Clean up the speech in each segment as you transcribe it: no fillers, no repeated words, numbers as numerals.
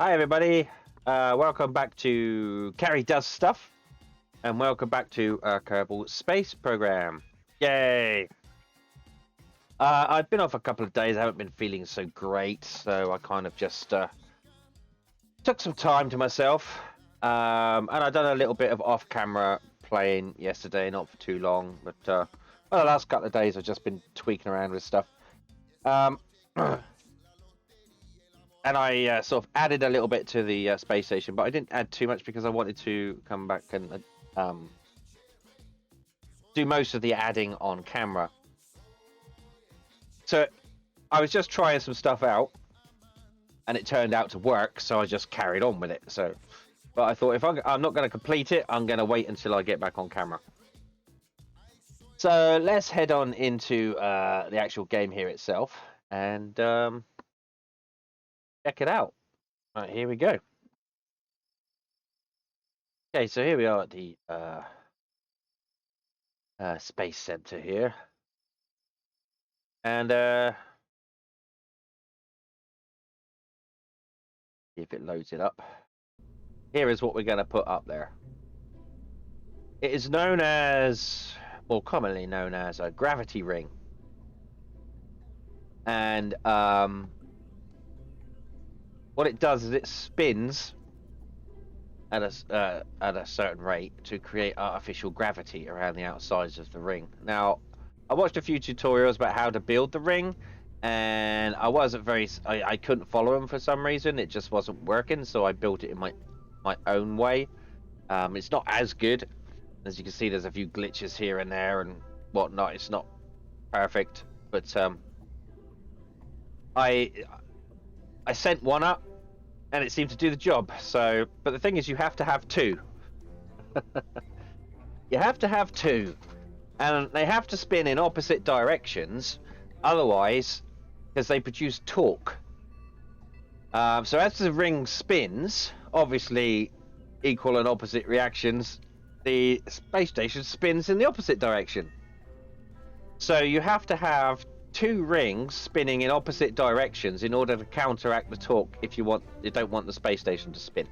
Hi everybody, welcome back to Karidoesstuff, and welcome back to Kerbal Space Program. Yay! I've been off a couple of days, I haven't been feeling so great, so I kind of just took some time to myself, and I've done a little bit of off-camera playing yesterday, not for too long, but well, the last couple of days I've just been tweaking around with stuff. And I sort of added a little bit to the space station, but I didn't add too much because I wanted to come back and do most of the adding on camera. So I was just trying some stuff out, and it turned out to work, so I just carried on with it. So, but I thought if I'm not going to complete it, I'm going to wait until I get back on camera. So let's head on into the actual game here itself and check it out. All right, here we go. Okay, so here we are at the Space Center here, and see if it loads it up. Here is what we're going to put up there. It is known as, more commonly known as, a gravity ring, and what it does is it spins at a certain rate to create artificial gravity around the outsides of the ring. Now, I watched a few tutorials about how to build the ring, and I wasn't I couldn't follow them for some reason. It just wasn't working, so I built it in my own way. It's not as good. As you can see, there's a few glitches here and there and whatnot. It's not perfect, but I sent one up and it seemed to do the job. So, but the thing is, you have to have two. You have to have two, and they have to spin in opposite directions, otherwise, because they produce torque. So as the ring spins, obviously equal and opposite reactions, the space station spins in the opposite direction. So you have to have two rings spinning in opposite directions in order to counteract the torque if you don't want the space station to spin.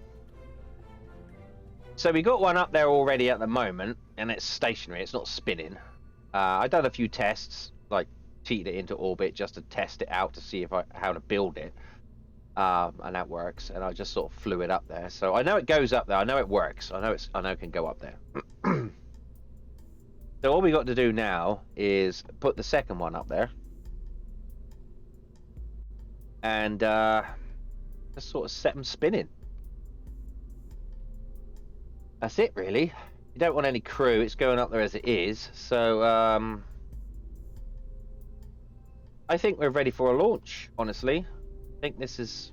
So we got one up there already at the moment, and it's stationary, it's not spinning. I've done a few tests, like cheated it into orbit just to test it out to see how to build it. And that works, and I just sort of flew it up there. So I know it goes up there, I know it works, I know it can go up there. So all we got to do now is put the second one up there, and just sort of set them spinning. That's it, really. You don't want any crew, it's going up there as it is. So I think we're ready for a launch, honestly. I think this is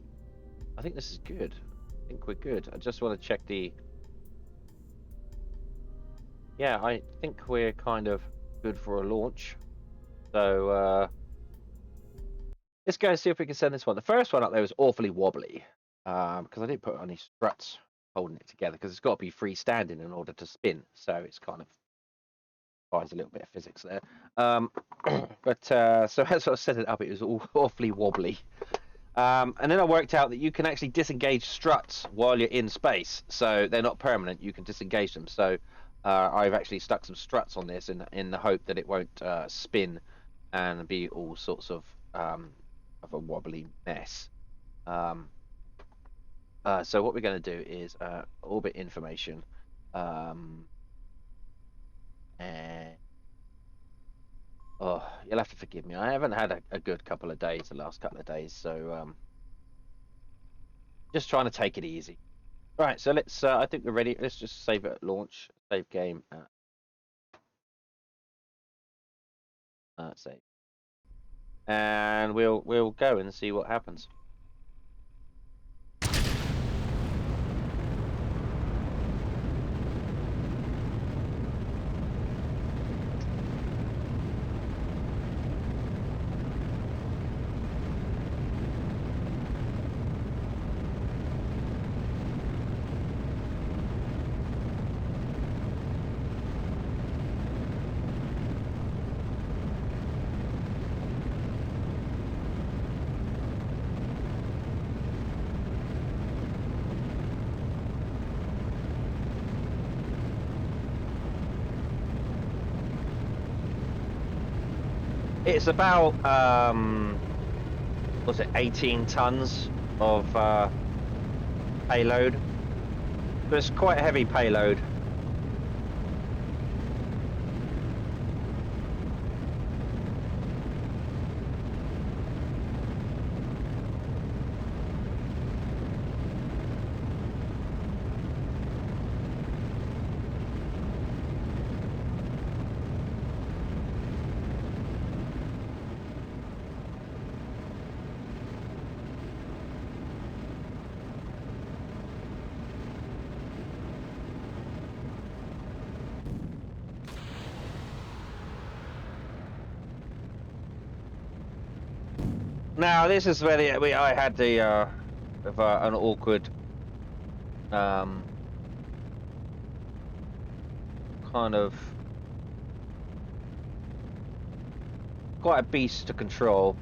good. I think we're good. I just want to check the... Yeah, I think we're kind of good for a launch. So let's go and see if we can send this one. The first one up there was awfully wobbly because I didn't put any struts holding it together, because it's got to be freestanding in order to spin. So it's kind of requires a little bit of physics there. But so as I set it up, it was all awfully wobbly. And then I worked out that you can actually disengage struts while you're in space, so they're not permanent. You can disengage them. So I've actually stuck some struts on this in the hope that it won't spin and be all sorts of a wobbly mess. So what we're going to do is orbit information, and oh, you'll have to forgive me. I haven't had a good couple of days, the last couple of days, so just trying to take it easy. Right, so let's. I think we're ready. Let's just save it at launch. Save game. Save. And we'll go and see what happens. It's about what's it, 18 tons of payload. So it's quite a heavy payload. Now this is where I had the an awkward kind of quite a beast to control.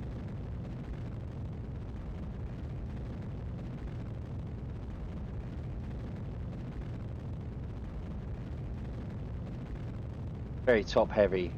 Very top heavy.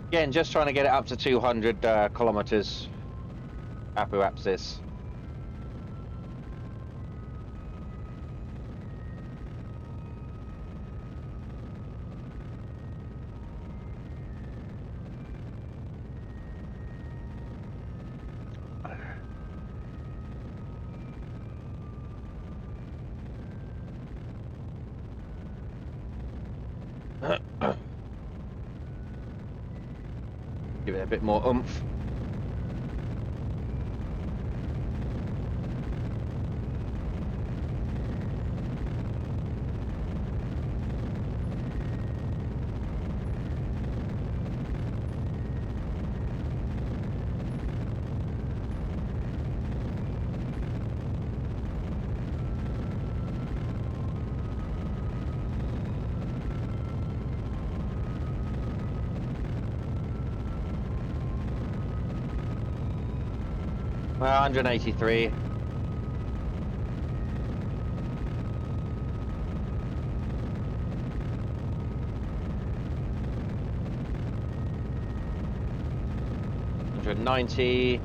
Again, just trying to get it up to 200 kilometers. Apoapsis. Give it a bit more oomph. Well, 183. $190.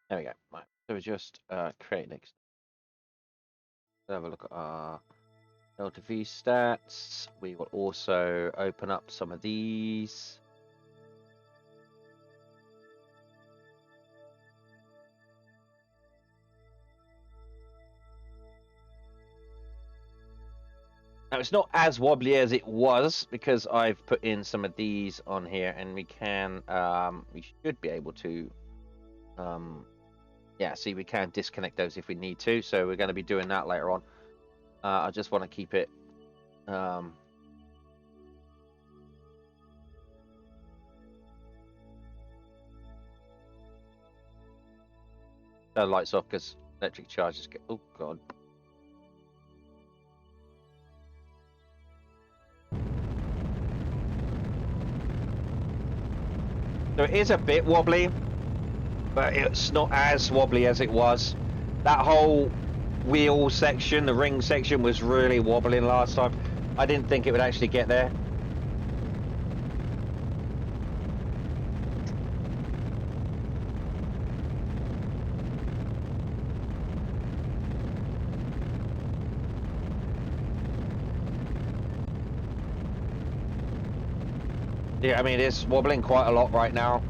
There we go. Right. So we just create next. Let's have a look at our Delta V stats. We will also open up some of these. Now it's not as wobbly as it was because I've put in some of these on here, and we should be able to yeah, see, we can disconnect those if we need to, so we're going to be doing that later on. I just want to keep it the lights off because electric charges get, oh god. So it is a bit wobbly, but it's not as wobbly as it was. That whole wheel section, the ring section, was really wobbling last time. I didn't think it would actually get there. Yeah, I mean, it's wobbling quite a lot right now.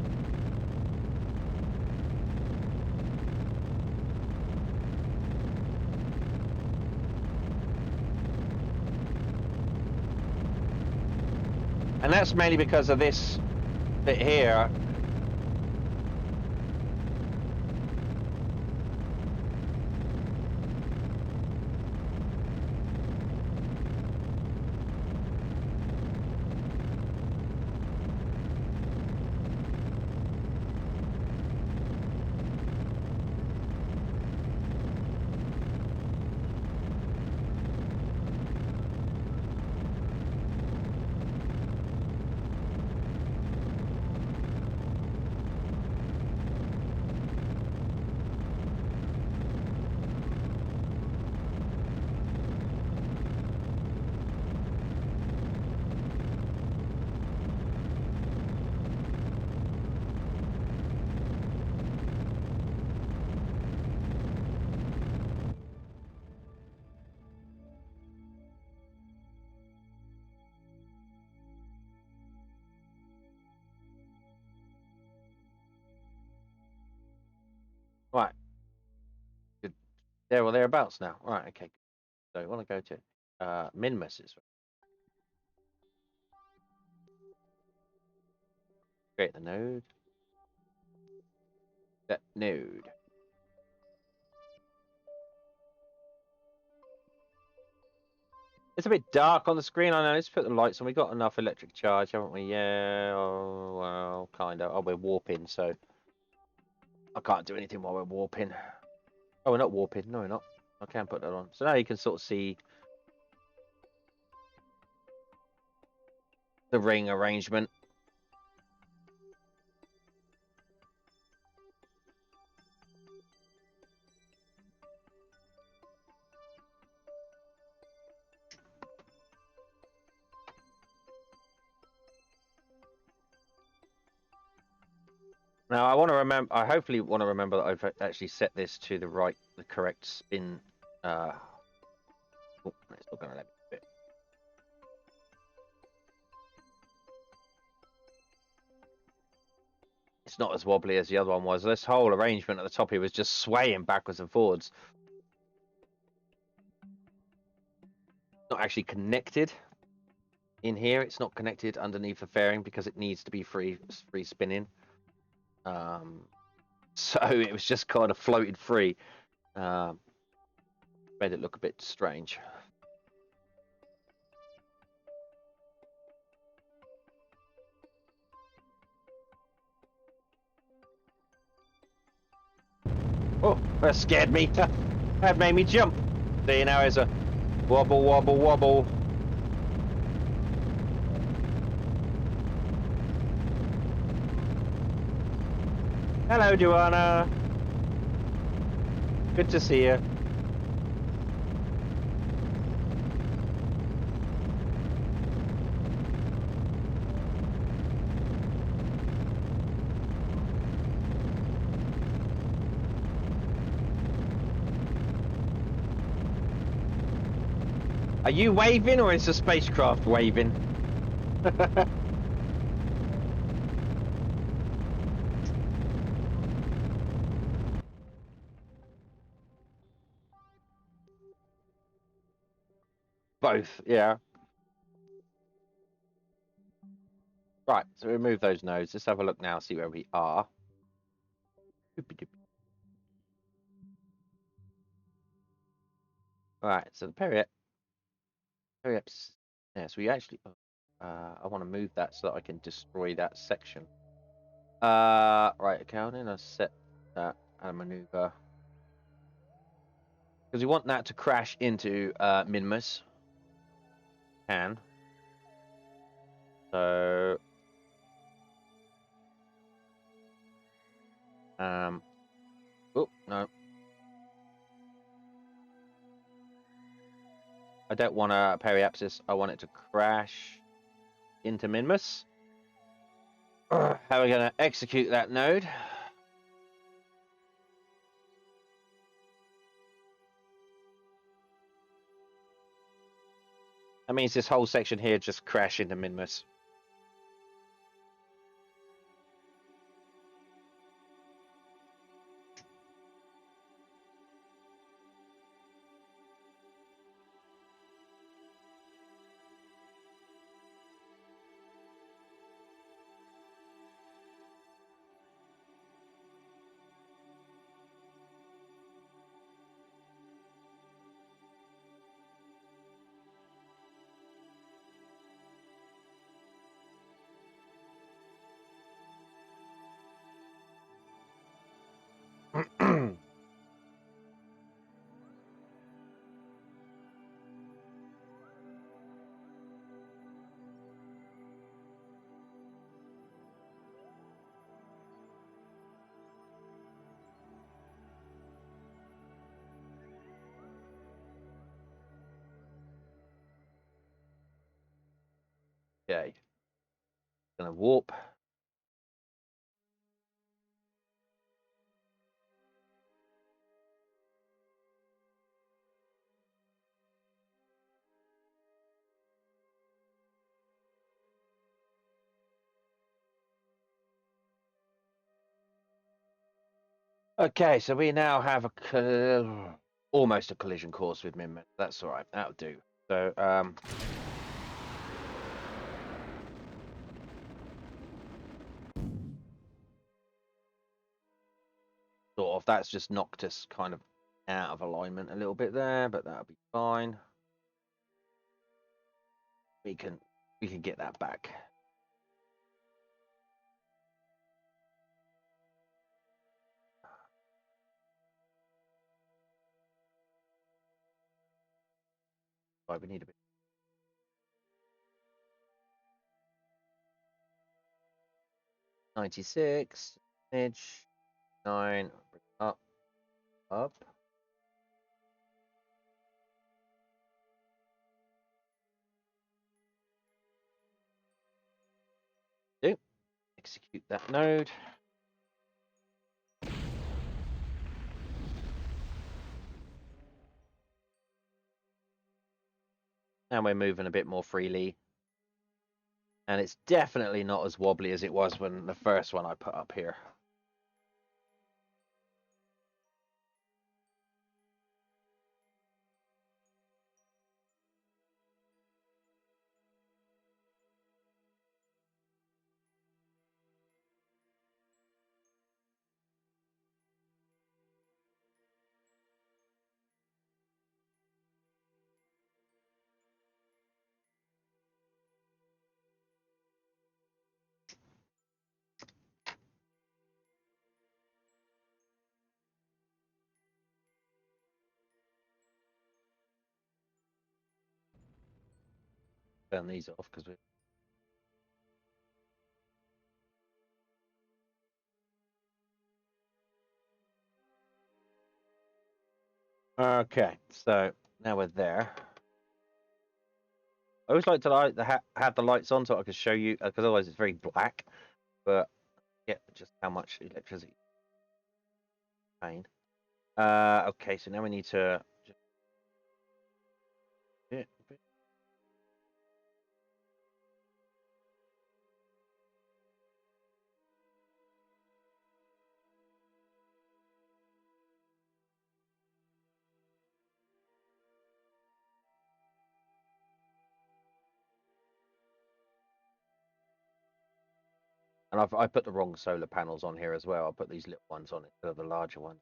And that's mainly because of this bit here. Right. Good. There or thereabouts now. Right, okay. So I want to go to Minmus. Create the node. That node. It's a bit dark on the screen. I know. Let's put the lights on. We got enough electric charge, haven't we? Yeah. Oh, well, kind of. Oh, we're warping, so I can't do anything while we're warping. Oh, we're not warping. No, we're not. I can put that on. So now you can sort of see the ring arrangement. Now I want to remember. I hopefully want to remember that I've actually set this to the correct spin. Oh, it's not going to let me do it. It's not as wobbly as the other one was. This whole arrangement at the top here was just swaying backwards and forwards. Not actually connected in here. It's not connected underneath the fairing because it needs to be free spinning. So it was just kind of floated free. Made it look a bit strange. Oh, that scared me. That made me jump. See, now there's a wobble, wobble, wobble. Hello, Joanna. Good to see you. Are you waving or is the spacecraft waving? Both, yeah. Right, so remove those nodes. Let's have a look now, see where we are. Right, so the periaps. Yeah, so we actually. I want to move that so that I can destroy that section. Right, okay, I'll set that and maneuver. Because we want that to crash into Minmus. Can. So. Oh, no. I don't want a periapsis. I want it to crash into Minmus. How are we going to execute that node? That means this whole section here just crash into Minmus. Okay. Gonna warp. Okay, so we now have almost a collision course with Minman. That's all right. That'll do. So, sort of, that's just knocked us kind of out of alignment a little bit there, but that'll be fine. We can get that back. Right, we need a bit. 96, edge, 9, up, up. Do execute that node. And we're moving a bit more freely. And it's definitely not as wobbly as it was when the first one I put up here. Turn these off because we. Okay, so now we're there. I always like to have the lights on so I can show you, because otherwise it's very black. But yeah, just how much electricity. Pain. Okay, so now we need to. And I put the wrong solar panels on here as well. I'll put these little ones on instead of the larger ones.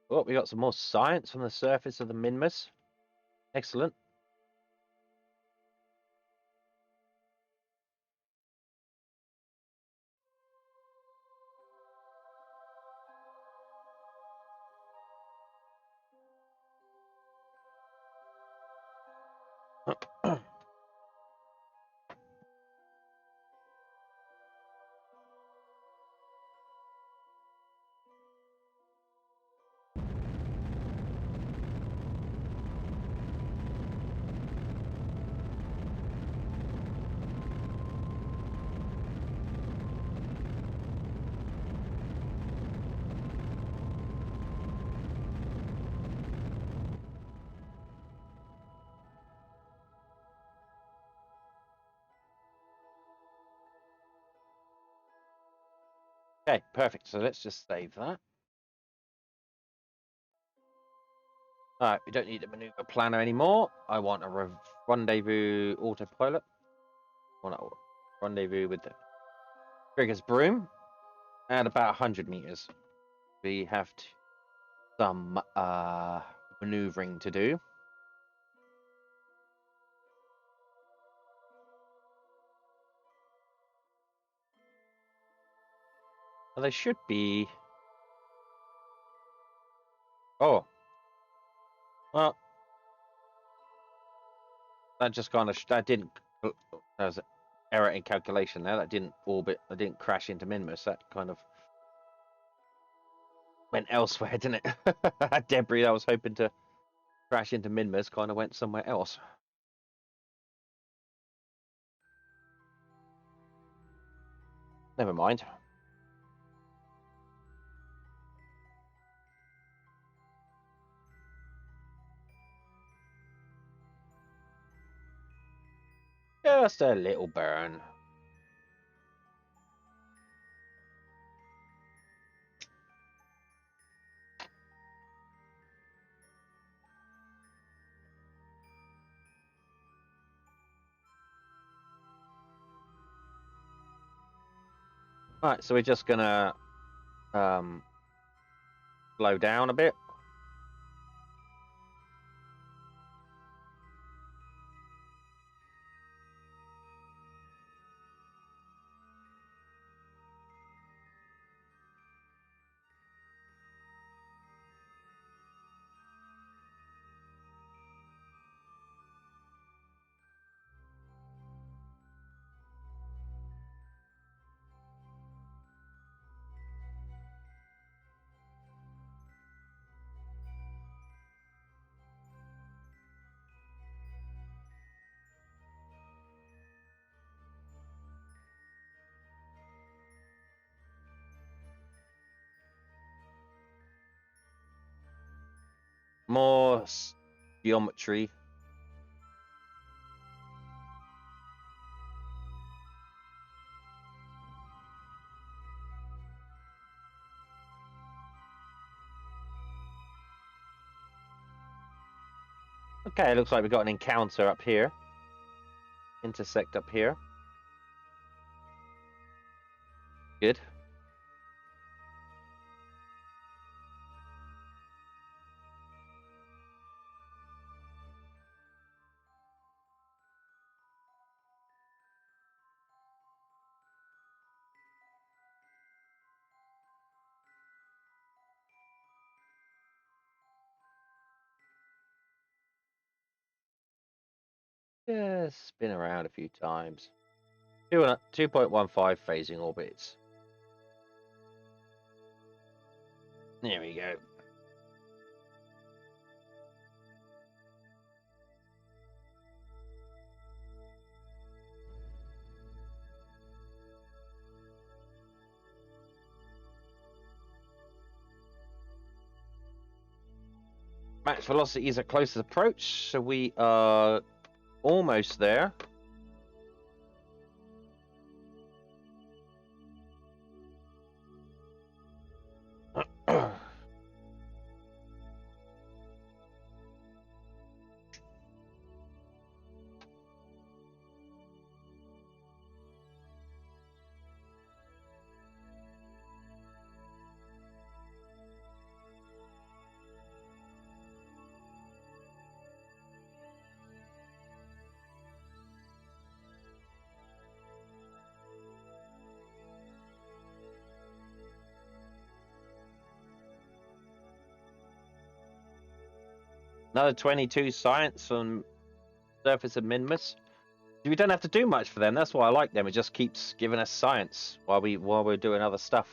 Oh, we got some more science from the surface of the Minmus. Excellent. Okay, perfect. So let's just save that. All right, we don't need a maneuver planner anymore. I want a rendezvous autopilot. I want a rendezvous with the Trigger's broom at about 100 meters. We have some maneuvering to do. Well, they should be. Oh, well, that just kind of that didn't. That was it. error in calculation there. That didn't orbit. I didn't crash into Minmus. That kind of went elsewhere, didn't it? That debris I was hoping to crash into Minmus kind of went somewhere else. Never mind. Just a little burn. Right, so we're just gonna slow down a bit. More geometry. Okay, looks like we've got an encounter up here. Intersect up here. Good. Yeah, spin around a few times. 2.15 phasing orbits. There we go. Max velocity is a closest approach, so we are almost there. Another 22 science on surface of Minmus. We don't have to do much for them. That's why I like them. It just keeps giving us science while we're doing other stuff.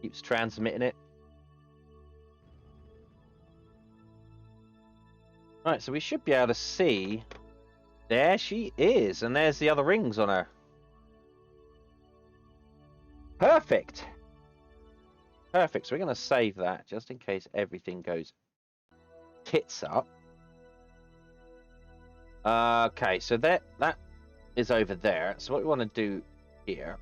Keeps transmitting it. Right, so we should be able to see. There she is, and there's the other rings on her. Perfect. Perfect. So we're going to save that just in case everything goes tits up. Okay, so that is over there. So what we want to do here.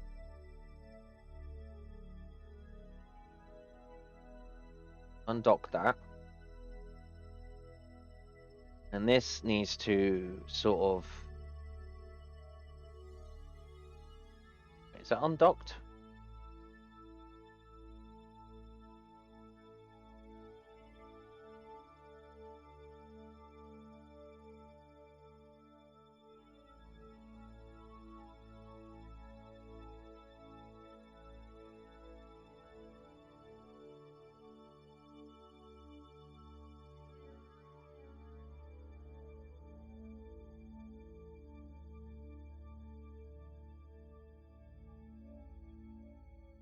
Undock that. And this needs to sort of... Is that undocked?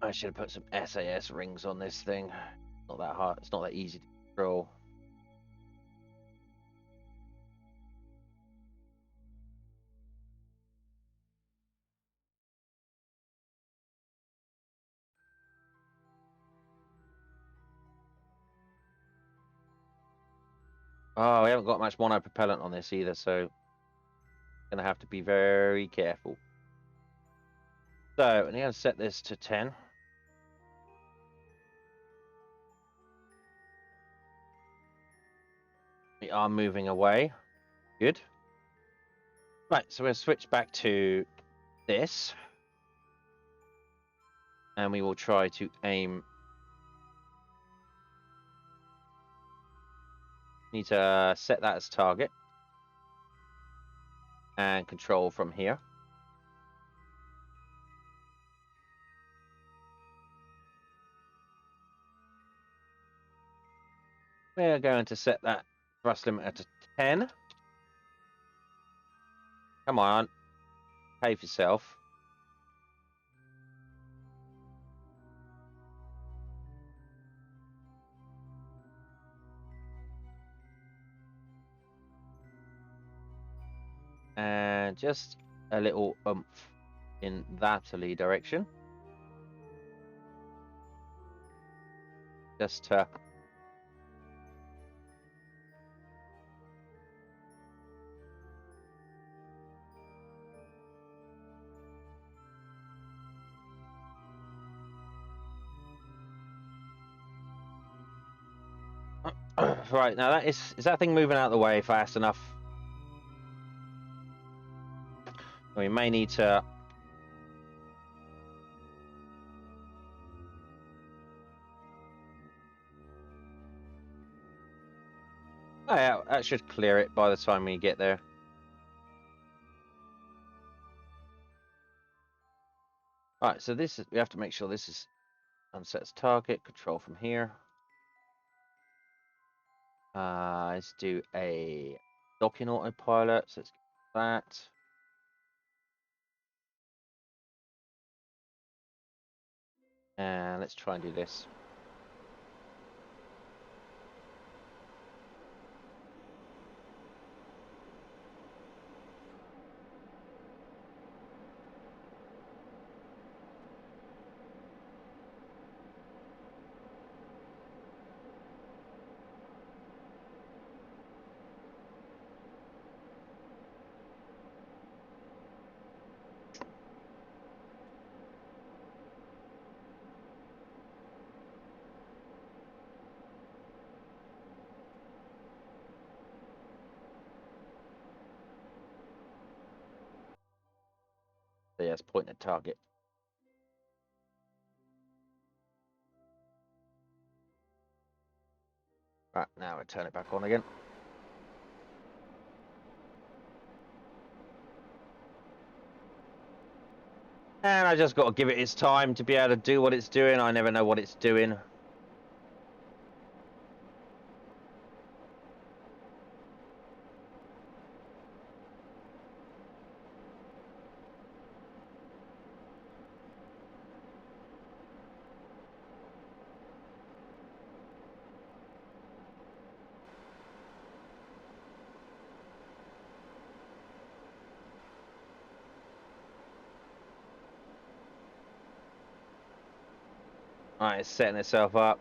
I should have put some SAS rings on this thing. Not that hard. It's not that easy to control. Oh, we haven't got much monopropellant on this either, so gonna have to be very careful. So I'm gonna set this to 10. We are moving away. Good. Right, so we'll switch back to this. And we will try to aim. Need to set that as target. And control from here. We're going to set that thrust limiter to 10. Come on. Behave yourself. And just a little oomph in that direction. Just to right, now that is that thing moving out of the way fast enough? We may need to oh, yeah, that should clear it by the time we get there. Alright, so this is we have to make sure this is unsets target, control from here. Let's do a docking autopilot, so let's get that. And let's try and do this. So yeah, it's pointing at target. Right, now I turn it back on again. And I just got to give it its time to be able to do what it's doing. I never know what it's doing. Alright, it's setting itself up.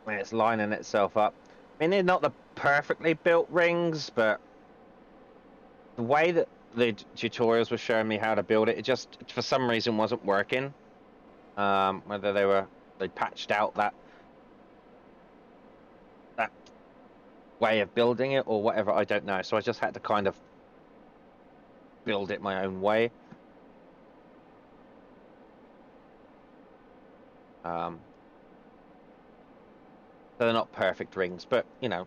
It's lining itself up. I mean, they're not the perfectly built rings, but the way that the tutorials were showing me how to build it, it just for some reason wasn't working. Whether they patched out that way of building it or whatever, I don't know. So I just had to kind of build it my own way. So they're not perfect rings, but you know,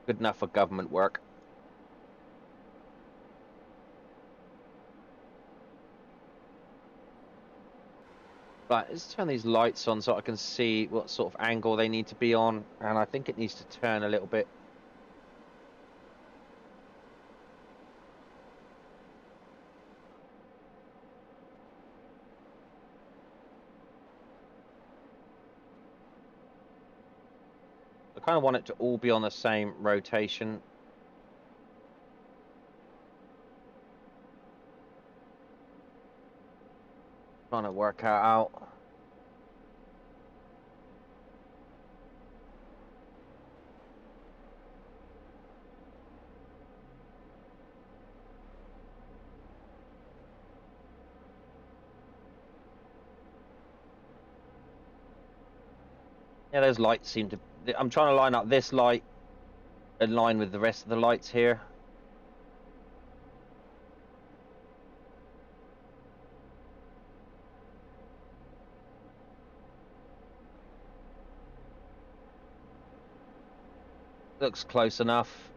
good enough for government work. Right, let's turn these lights on so I can see what sort of angle they need to be on, and I think it needs to turn a little bit. I kind of want it to all be on the same rotation. Trying to work out. Yeah, those lights seem to. I'm trying to line up this light in line with the rest of the lights here. Looks close enough.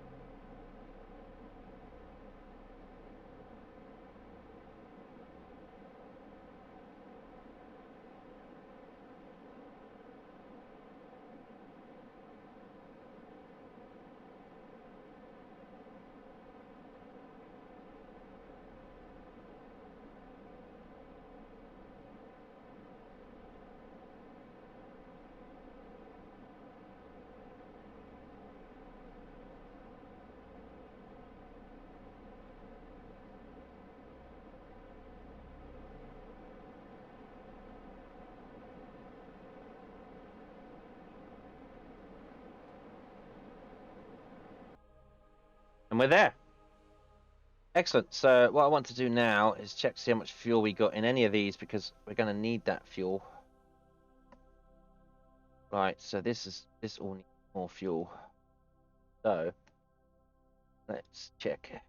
And we're there. Excellent. So what I want to do now is check to see how much fuel we got in any of these because we're going to need that fuel. Right, so this all needs more fuel. So let's check.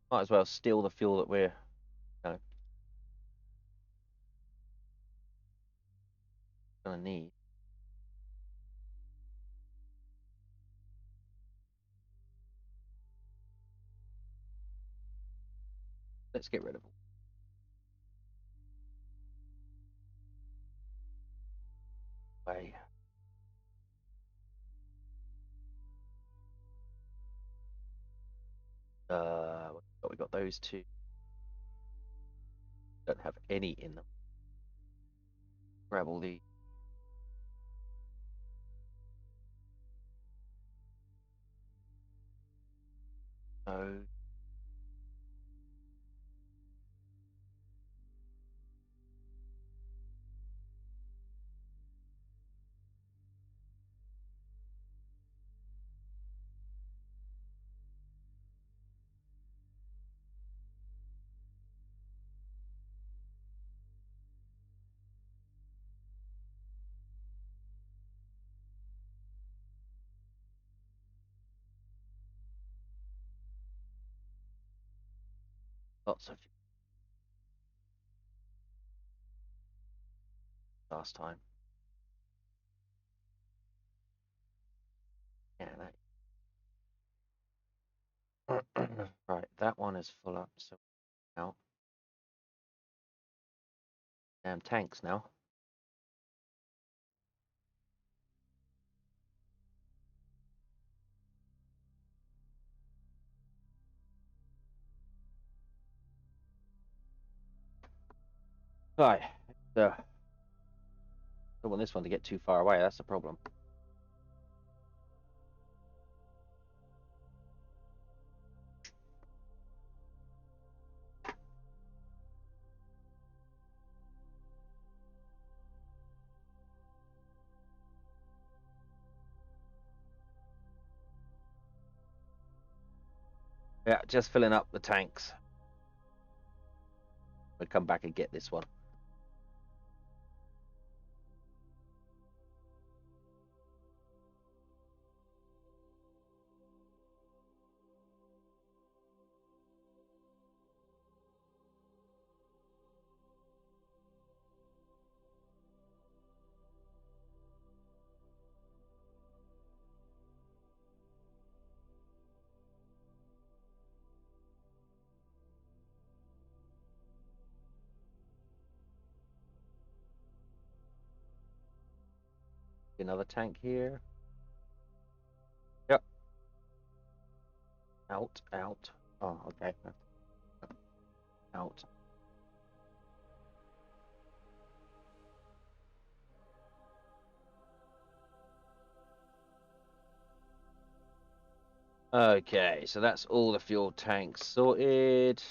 Might as well steal the fuel that we're gonna need. Let's get rid of them. Way. We got those two. Don't have any in them. Grab all the. Oh. Lots of last time. Yeah, that. Right, that one is full up. So now, damn tanks now. Right. So, don't want this one to get too far away. That's the problem. Yeah, just filling up the tanks. We'll come back and get this one. Another tank here. Yep. Out, out. Oh, okay. Out. Okay, so that's all the fuel tanks sorted.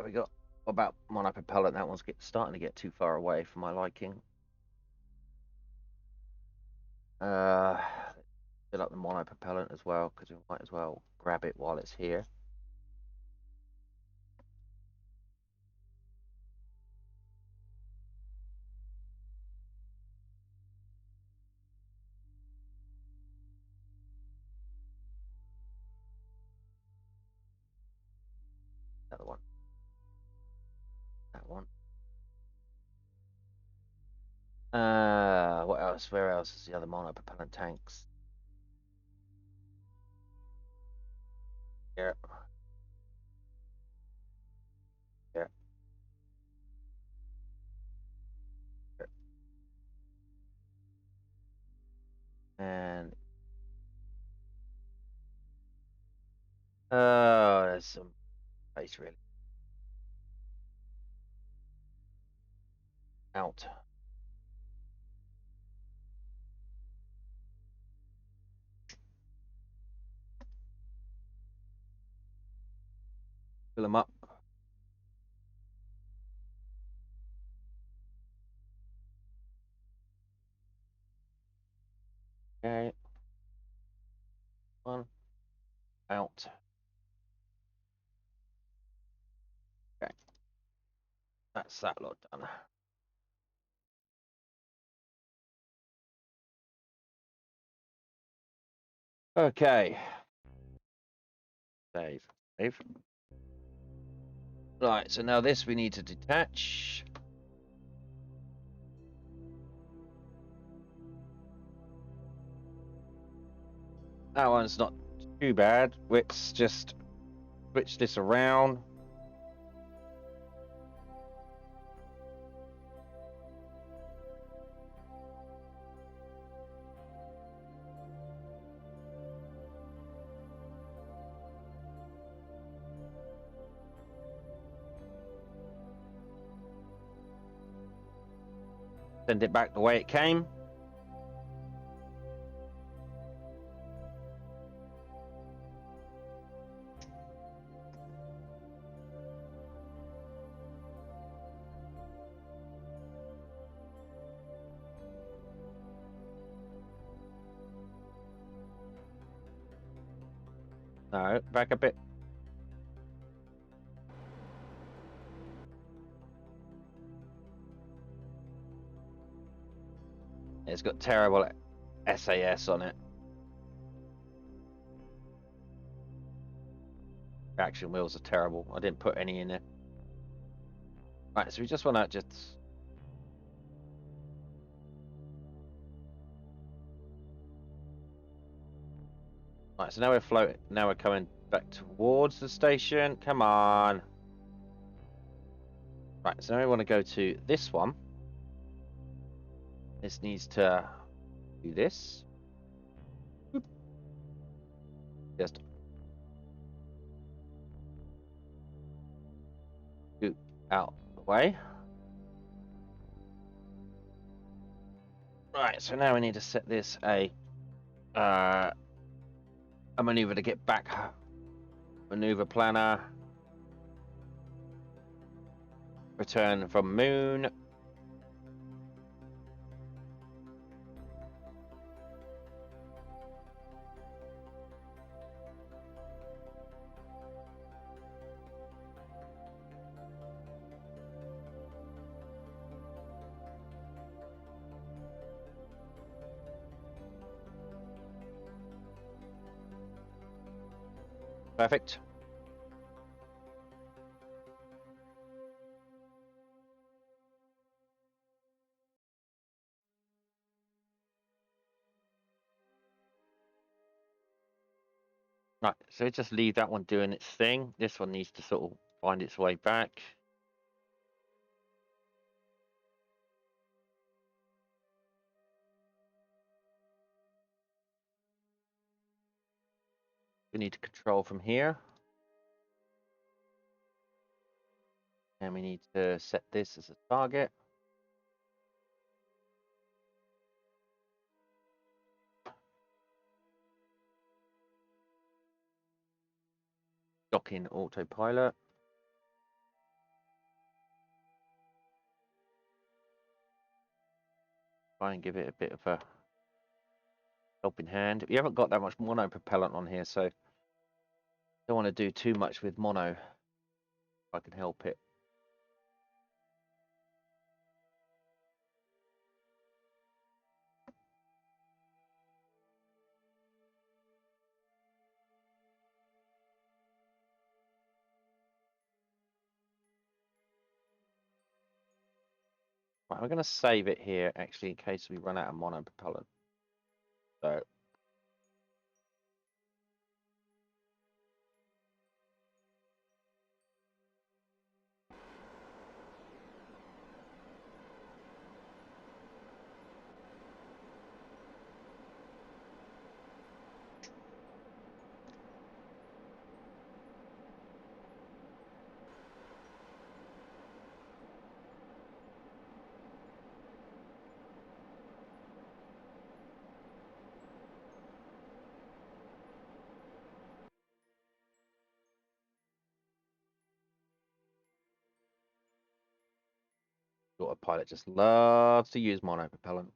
We got about monopropellant. That one's starting to get too far away for my liking. Fill up the monopropellant as well, because we might as well grab it while it's here. Another one. That one. What else? Where else is the other monopropellant tanks? Here. Here. Here. And there's some space really. Out. Fill them up. Okay. One. Out. Okay. That's that lot done. Okay. Save. Save. Right, so now this we need to detach. That one's not too bad. Let's just switch this around. Send it back the way it came. No, back a bit. It's got terrible SAS on it. Action wheels are terrible. I didn't put any in there. Right, so we just want to just... Right, so now we're floating. Now we're coming back towards the station. Come on. Right, so now we want to go to this one. This needs to do this. Just scoot out the way. Right, so now we need to set this a maneuver to get back. Maneuver planner. Return from moon. Perfect. Right, so just leave that one doing its thing. This one needs to sort of find its way back. We need to control from here. And we need to set this as a target. Docking autopilot. Try and give it a bit of a helping hand. We haven't got that much mono propellant on here, so don't want to do too much with mono if I can help it. Right, we're going to save it here, actually, in case we run out of mono propellant. So, autopilot just loves to use mono propellant.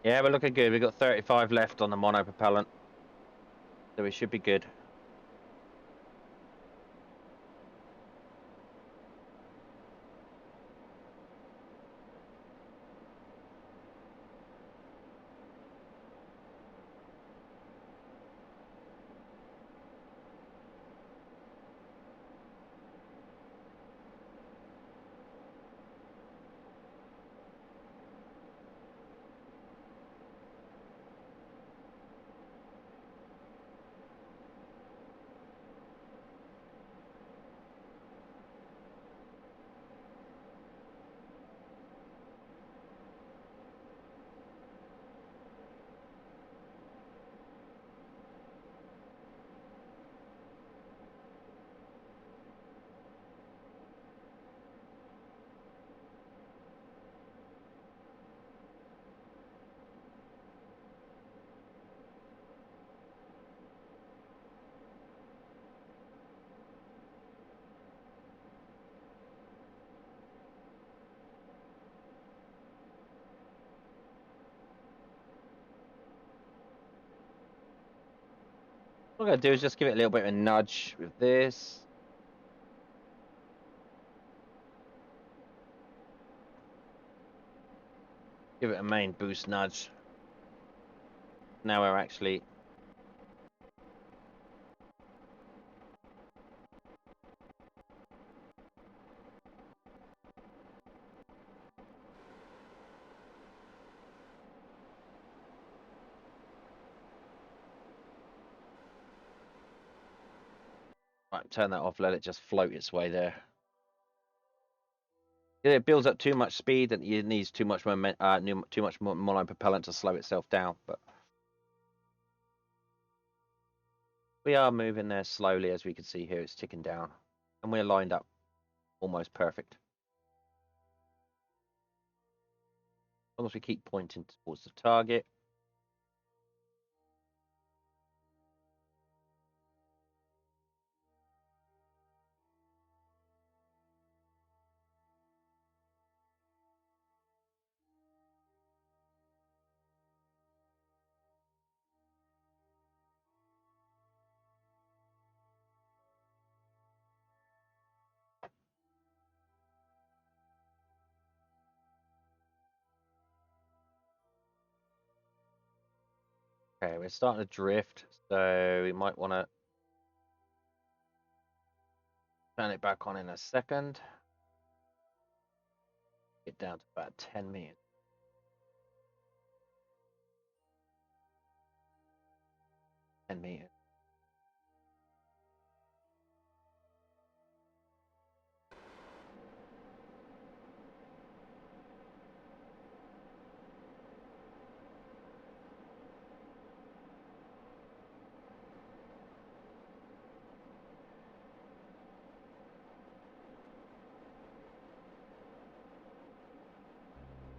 Yeah, we're looking good. We've got 35 left on the mono propellant, so we should be good. What I'm going to do is just give it a little bit of a nudge with this. Give it a main boost nudge. Now we're actually... Right, turn that off, let it just float its way there. It builds up too much speed and it needs too much monopropellant to slow itself down. But we are moving there slowly, as we can see here. It's ticking down, and we're lined up almost perfect. As long as we keep pointing towards the target. Okay, we're starting to drift, so we might want to turn it back on in a second. Get down to about 10 meters. 10 meters.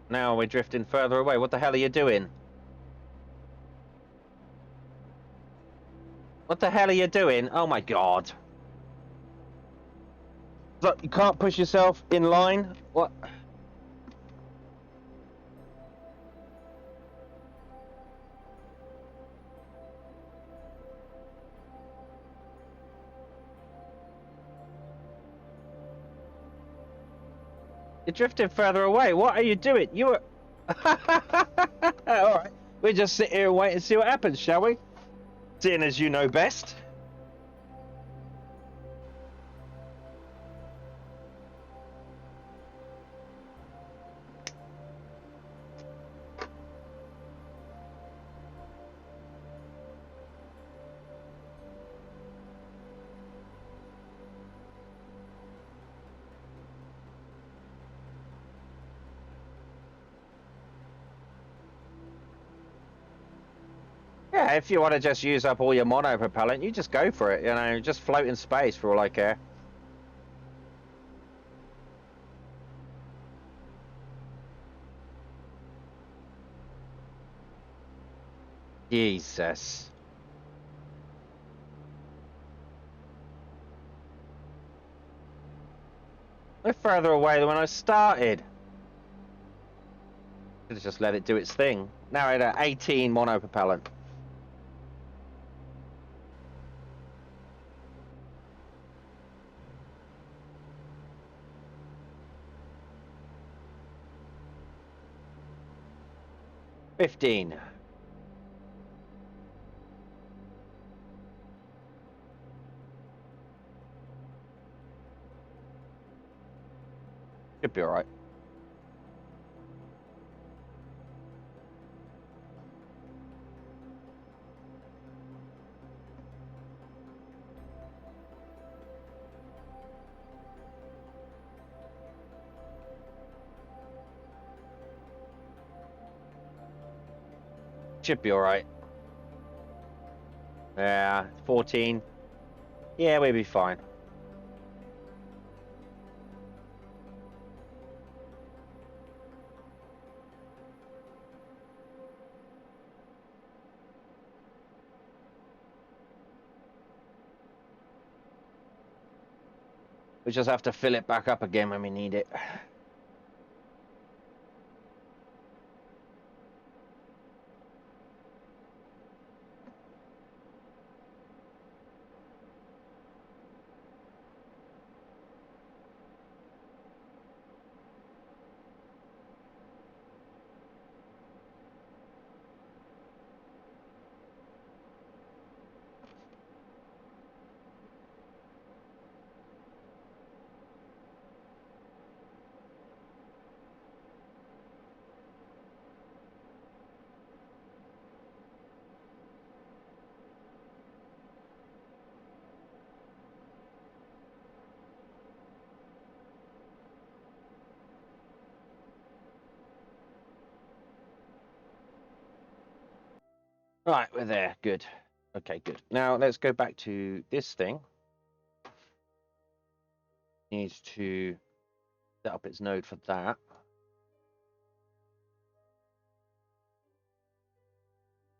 Now we're drifting further away. What the hell are you doing? What the hell are you doing? Oh my god. Look, you can't push yourself in line? What? You're drifting further away. What are you doing? You were... Alright. We'll just sit here and wait and see what happens, shall we? Seeing as you know best. Yeah, if you want to just use up all your monopropellant, you just go for it. You know, just float in space for all I care. Jesus. We're further away than when I started. Should have just let it do its thing. Now we're at 18 monopropellant. $15. Should be alright. Should be alright. Yeah, 14. Yeah, we'll be fine. We just have to fill it back up again when we need it. Right, we're there. Good. Okay, good. Now let's go back to this thing. Needs to set up its node for that.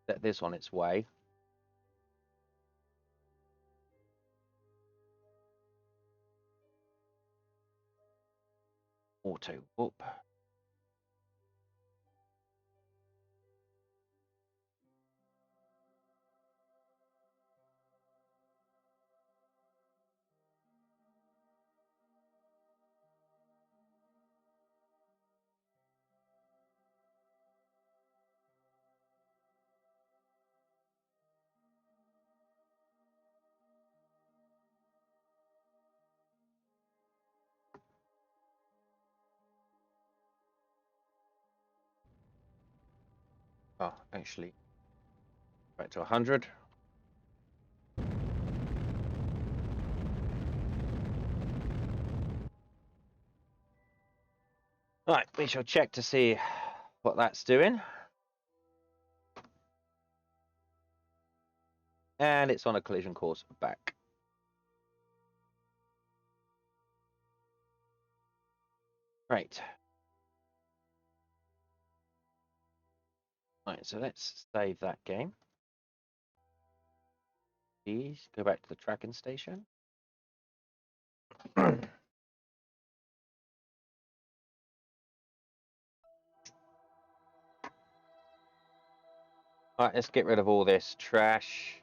Set this on its way. Auto whoop. Oh, actually, back to 100. Right, we shall check to see what that's doing. And it's on a collision course back. Right. Right, so let's save that game. Please go back to the tracking station. Right, let's get rid of all this trash.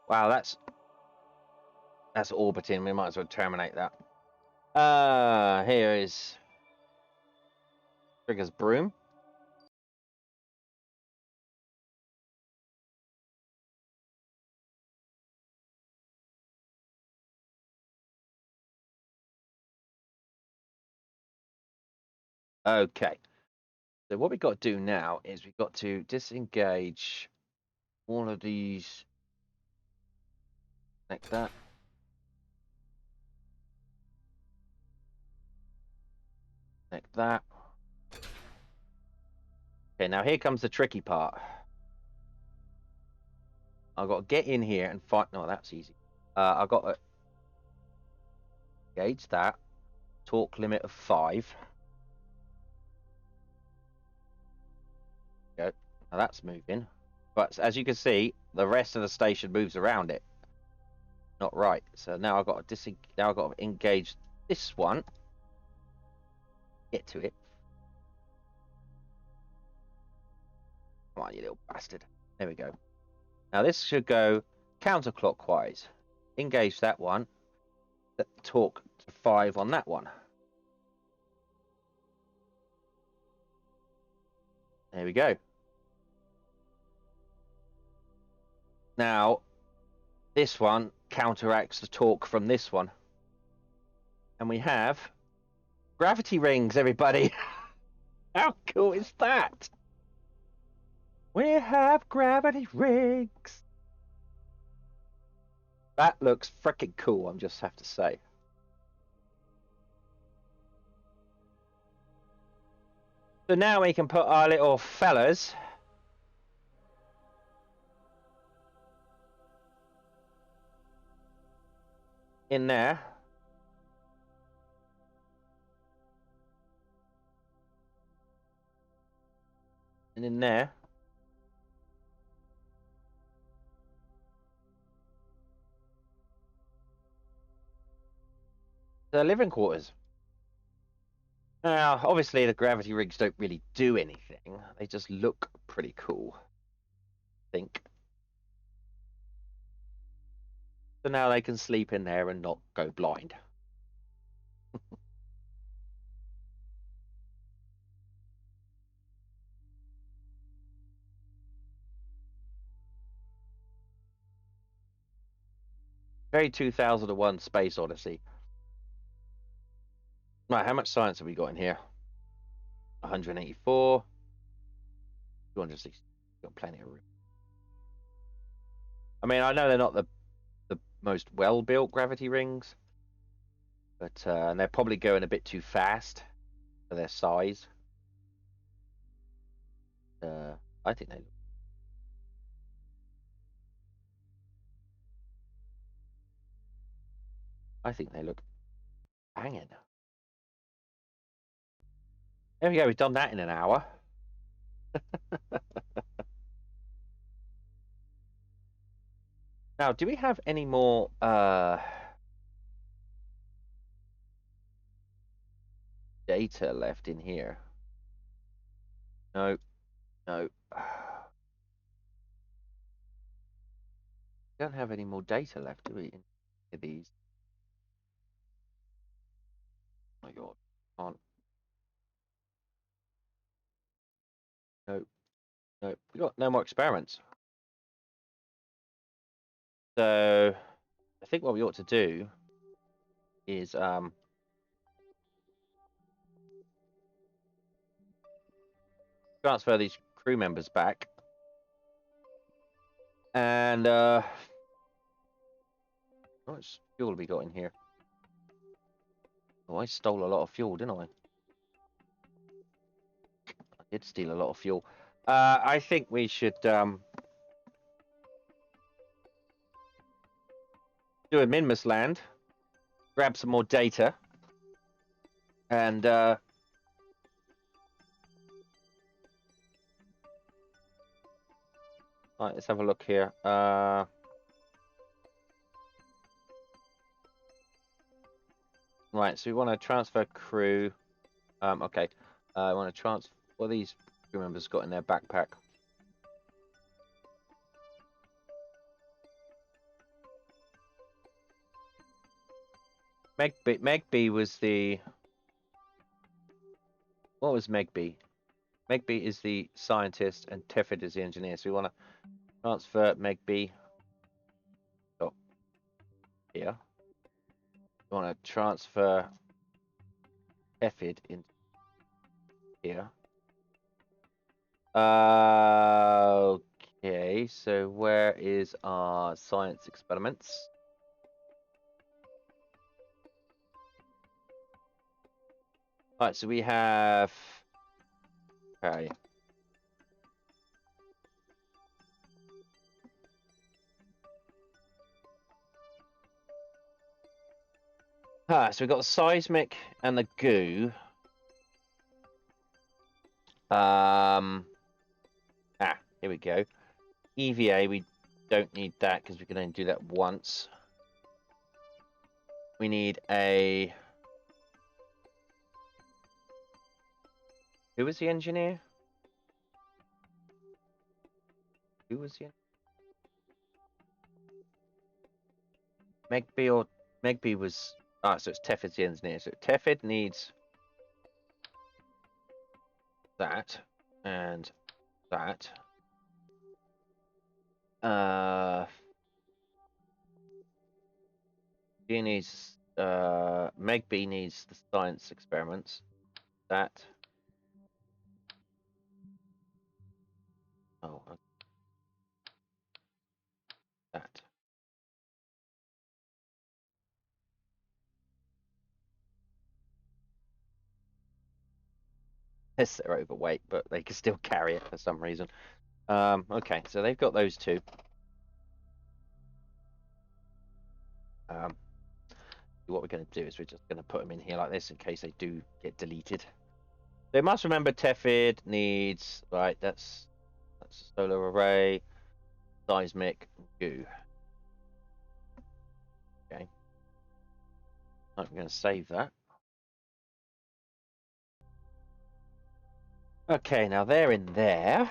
Wow, that's orbiting. We might as well terminate that. Here is Trigger's broom. Okay. So what we've got to do now is we've got to disengage all of these, like that. Like that. Okay, now here comes the tricky part. I've got to get in here and fight. No, that's easy. I've got to gauge that. Torque limit of 5. Go. Now that's moving. But as you can see, the rest of the station moves around it. Not right. So now I've got to now I've got to engage this one. Get to it. Come on, you little bastard. There we go. Now this should go counterclockwise. Engage that one. Set the torque to 5 on that one. There we go. Now, this one counteracts the torque from this one. And we have gravity rings, everybody. How cool is that? We have gravity rings. That looks freaking cool, I just have to say. So now we can put our little fellas in there. And in there. The living quarters. Now, obviously, the gravity rigs don't really do anything. They just look pretty cool, I think. So now they can sleep in there and not go blind. Very 2001 Space Odyssey. Right, how much science have we got in here? 184. 260. Got plenty of room. I mean, I know they're not the most well-built gravity rings, but they're probably going a bit too fast for their size. I think they. I think they look banging. There we go. We've done that in an hour. Now, do we have any more data left in here? No, no. We don't have any more data left, do we? In these. Oh my god. On. No, no. We got no more experiments. So, I think what we ought to do is transfer these crew members back, and how much fuel have we got in here? Oh, I stole a lot of fuel, didn't I? I did steal a lot of fuel. I think we should do a Minmus land, grab some more data, and right, let's have a look here. Right, so we want to transfer crew. Okay. I want to transfer. What these crew members got in their backpack? Megby was the. What was Megby? Megby is the scientist and Tefford is the engineer. So we want to transfer Megby. Oh, here. We want to transfer Tefford into here. Okay, so where is our science experiments? All right, so we have. Okay. So we've got the seismic and the goo. Here we go. EVA, we don't need that because we can only do that once. We need a. Who was the engineer? Who was the Megby or Megby was. So it's Tefford's the engineer. So Tefford needs that and that. He needs. Megby needs the science experiments. That. Oh. That. Yes, they're overweight, but they can still carry it for some reason. Okay, so they've got those two. What we're going to do is we're just going to put them in here like this in case they do get deleted. They must remember Tefford needs, right, that's solar array, seismic, goo. Okay. I'm going to save that. Okay, now they're in there.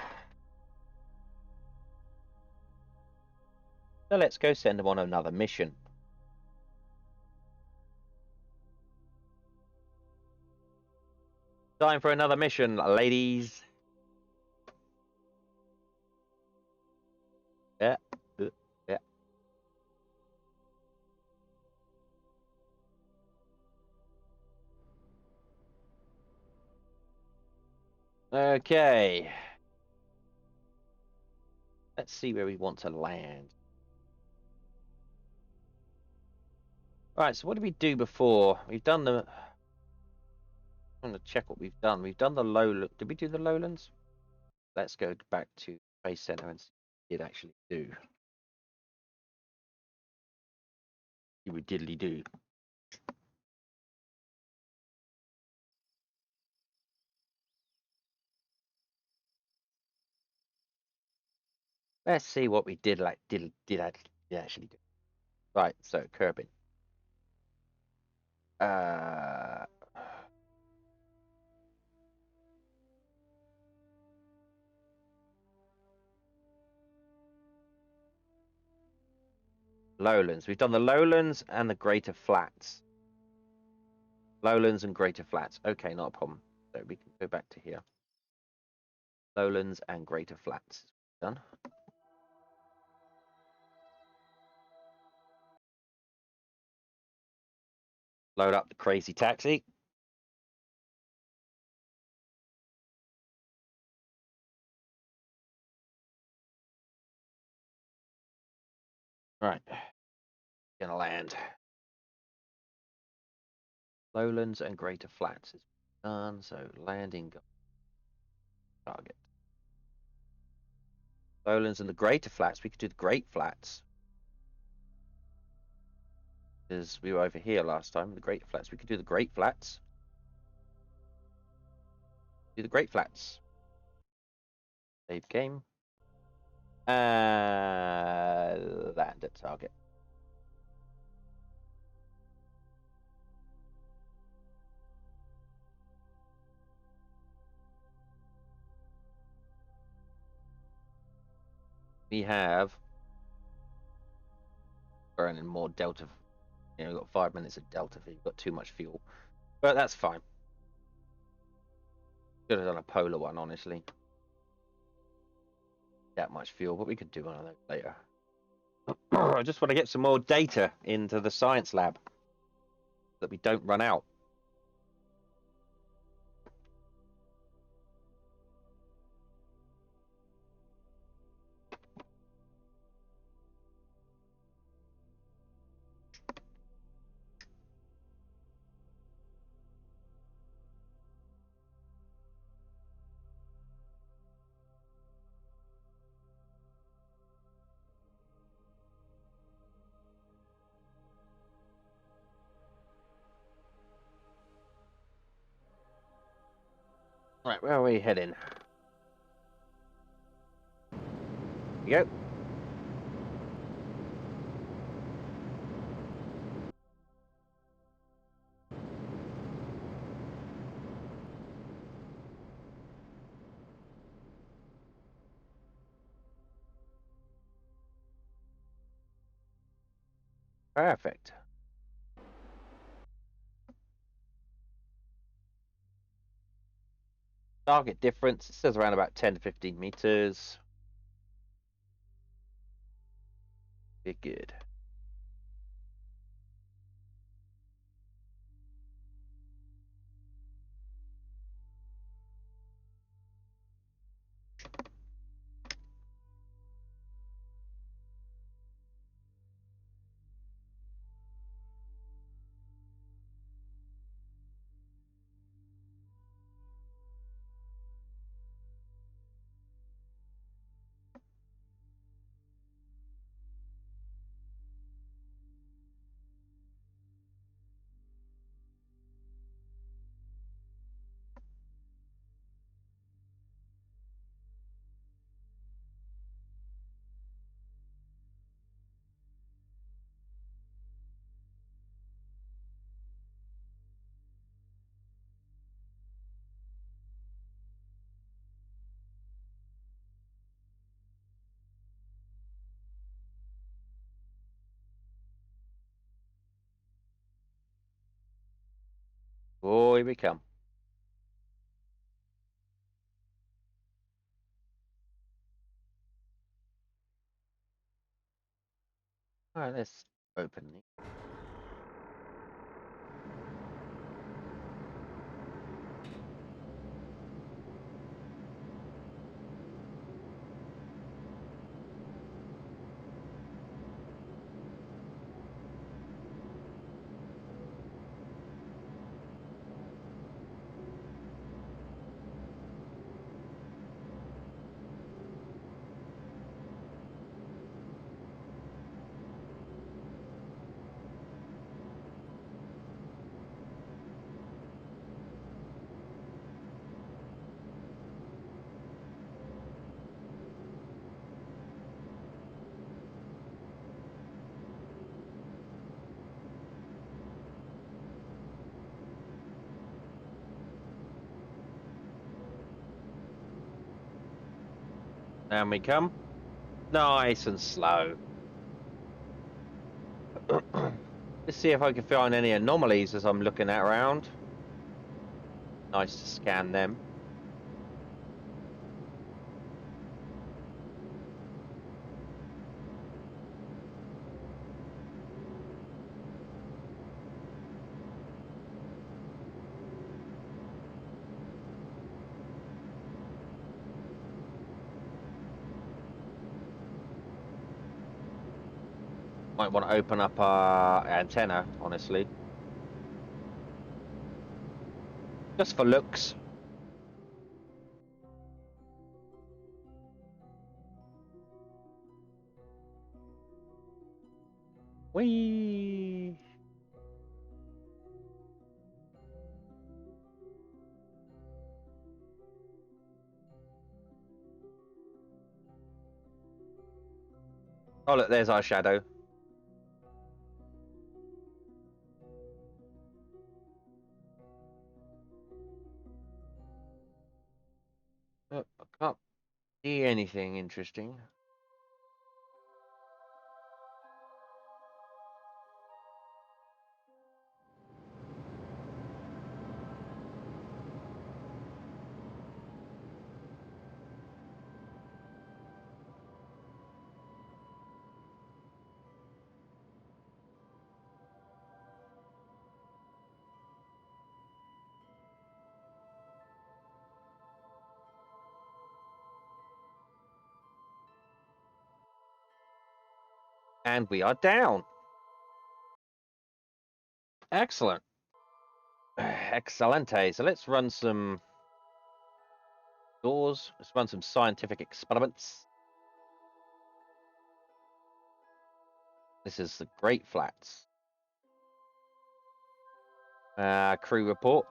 So let's go send them on another mission. Time for another mission, ladies. Yeah. Yeah. Okay. Let's see where we want to land. Right, so what did we do before? We've done the... I'm going to check what we've done. We've done the lowland. Did we do the lowlands? Let's go back to Space Center and see what we did actually do. We diddly do. Let's see what we did actually do. Right, so Kerbin. Lowlands. We've done the lowlands and the greater flats. Lowlands and greater flats. Okay, not a problem. So we can go back to here. Lowlands and greater flats. Done. Load up the crazy taxi. Right. Gonna land. Lowlands and greater flats is done. So landing target. Lowlands and the greater flats. We could do the great flats. Because we were over here last time. The great flats. We could do the great flats. Do the great flats. Save game. Land at target. We have burning more delta. We've got 5 minutes of delta. We've got too much fuel, but that's fine. Should have done a polar one, honestly. That much fuel, but we could do one of those later. I just want to get some more data into the science lab so that we don't run out. Right, where are we heading? Here we go. Perfect. Target difference, it says around about 10 to 15 meters. Be good. Oh, here we come. All right, let's open it. Down we come. Nice and slow. Let's see if I can find any anomalies as I'm looking at around. Nice to scan them. Might want to open up our antenna, honestly. Just for looks. Whee! Oh, look, there's our shadow. Oh, I can't see anything interesting. And we are down. Excellent. Excelente. So let's run some doors. Let's run some scientific experiments. This is the Great Flats. Crew report.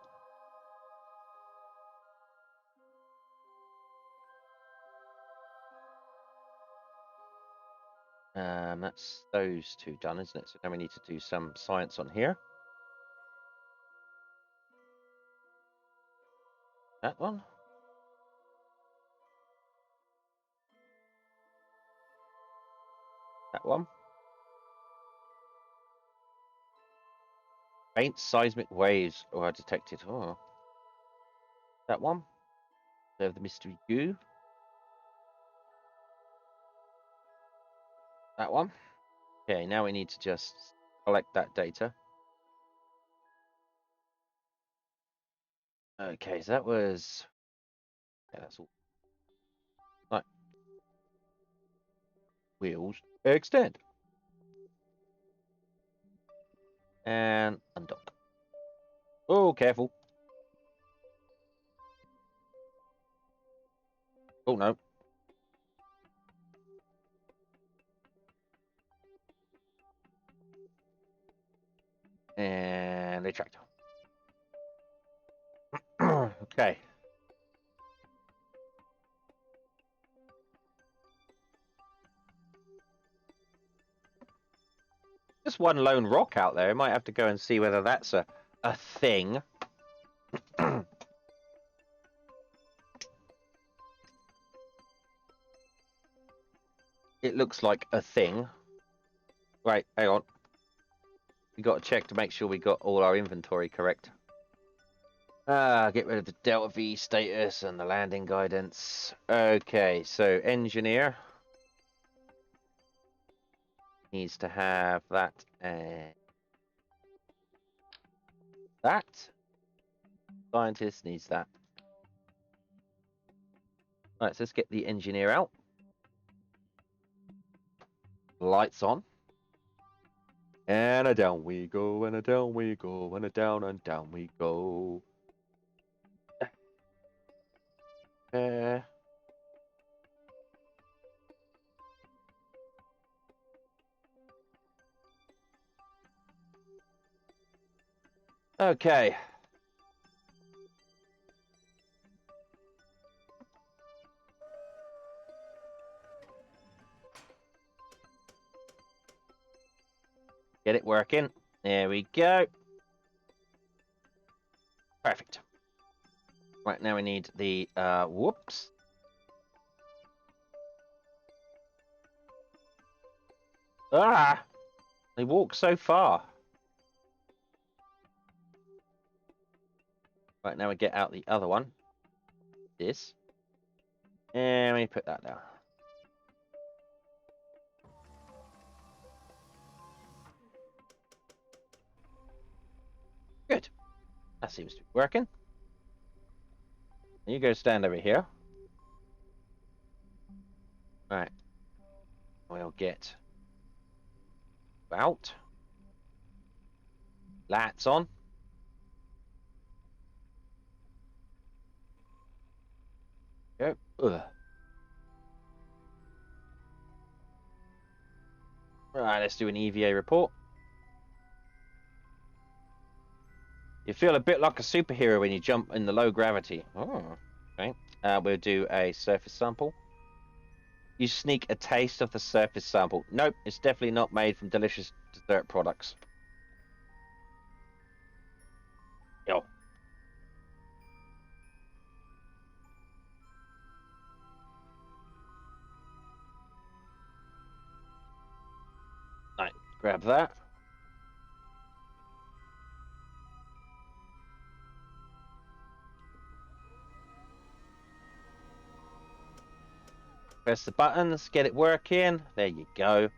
That's those two done, isn't it? So now we need to do some science on here. That one. That one. Faint seismic waves are detected. Oh. That one. Observe the mystery goo. That one. Okay, now we need to just collect that data. Okay, so that was... Yeah, that's all. Right. Wheels extend. And undock. Oh, careful. Oh, no. And retract. Okay. Just one lone rock out there. I might have to go and see whether that's a thing. It looks like a thing. Right, hang on. We got to check to make sure we got all our inventory correct. Get rid of the Delta V status and the landing guidance. Okay, so engineer needs to have that and that. Scientist needs that. Right, so let's get the engineer out. Lights on. And a down we go, and a down we go, and a down and down we go. Okay. Get it working. There we go. Perfect. Right, now we need the, whoops. Ah! They walk so far. Right, now we get out the other one. This. And we put that down. Good. That seems to be working. You go stand over here. Right. We'll get out. Lights on. Go. Ugh. Right, let's do an EVA report. You feel a bit like a superhero when you jump in the low gravity. Oh, okay. We'll do a surface sample. You sneak a taste of the surface sample. Nope, it's definitely not made from delicious dessert products. Yo. Right, grab that. Press the buttons, get it working. There you go.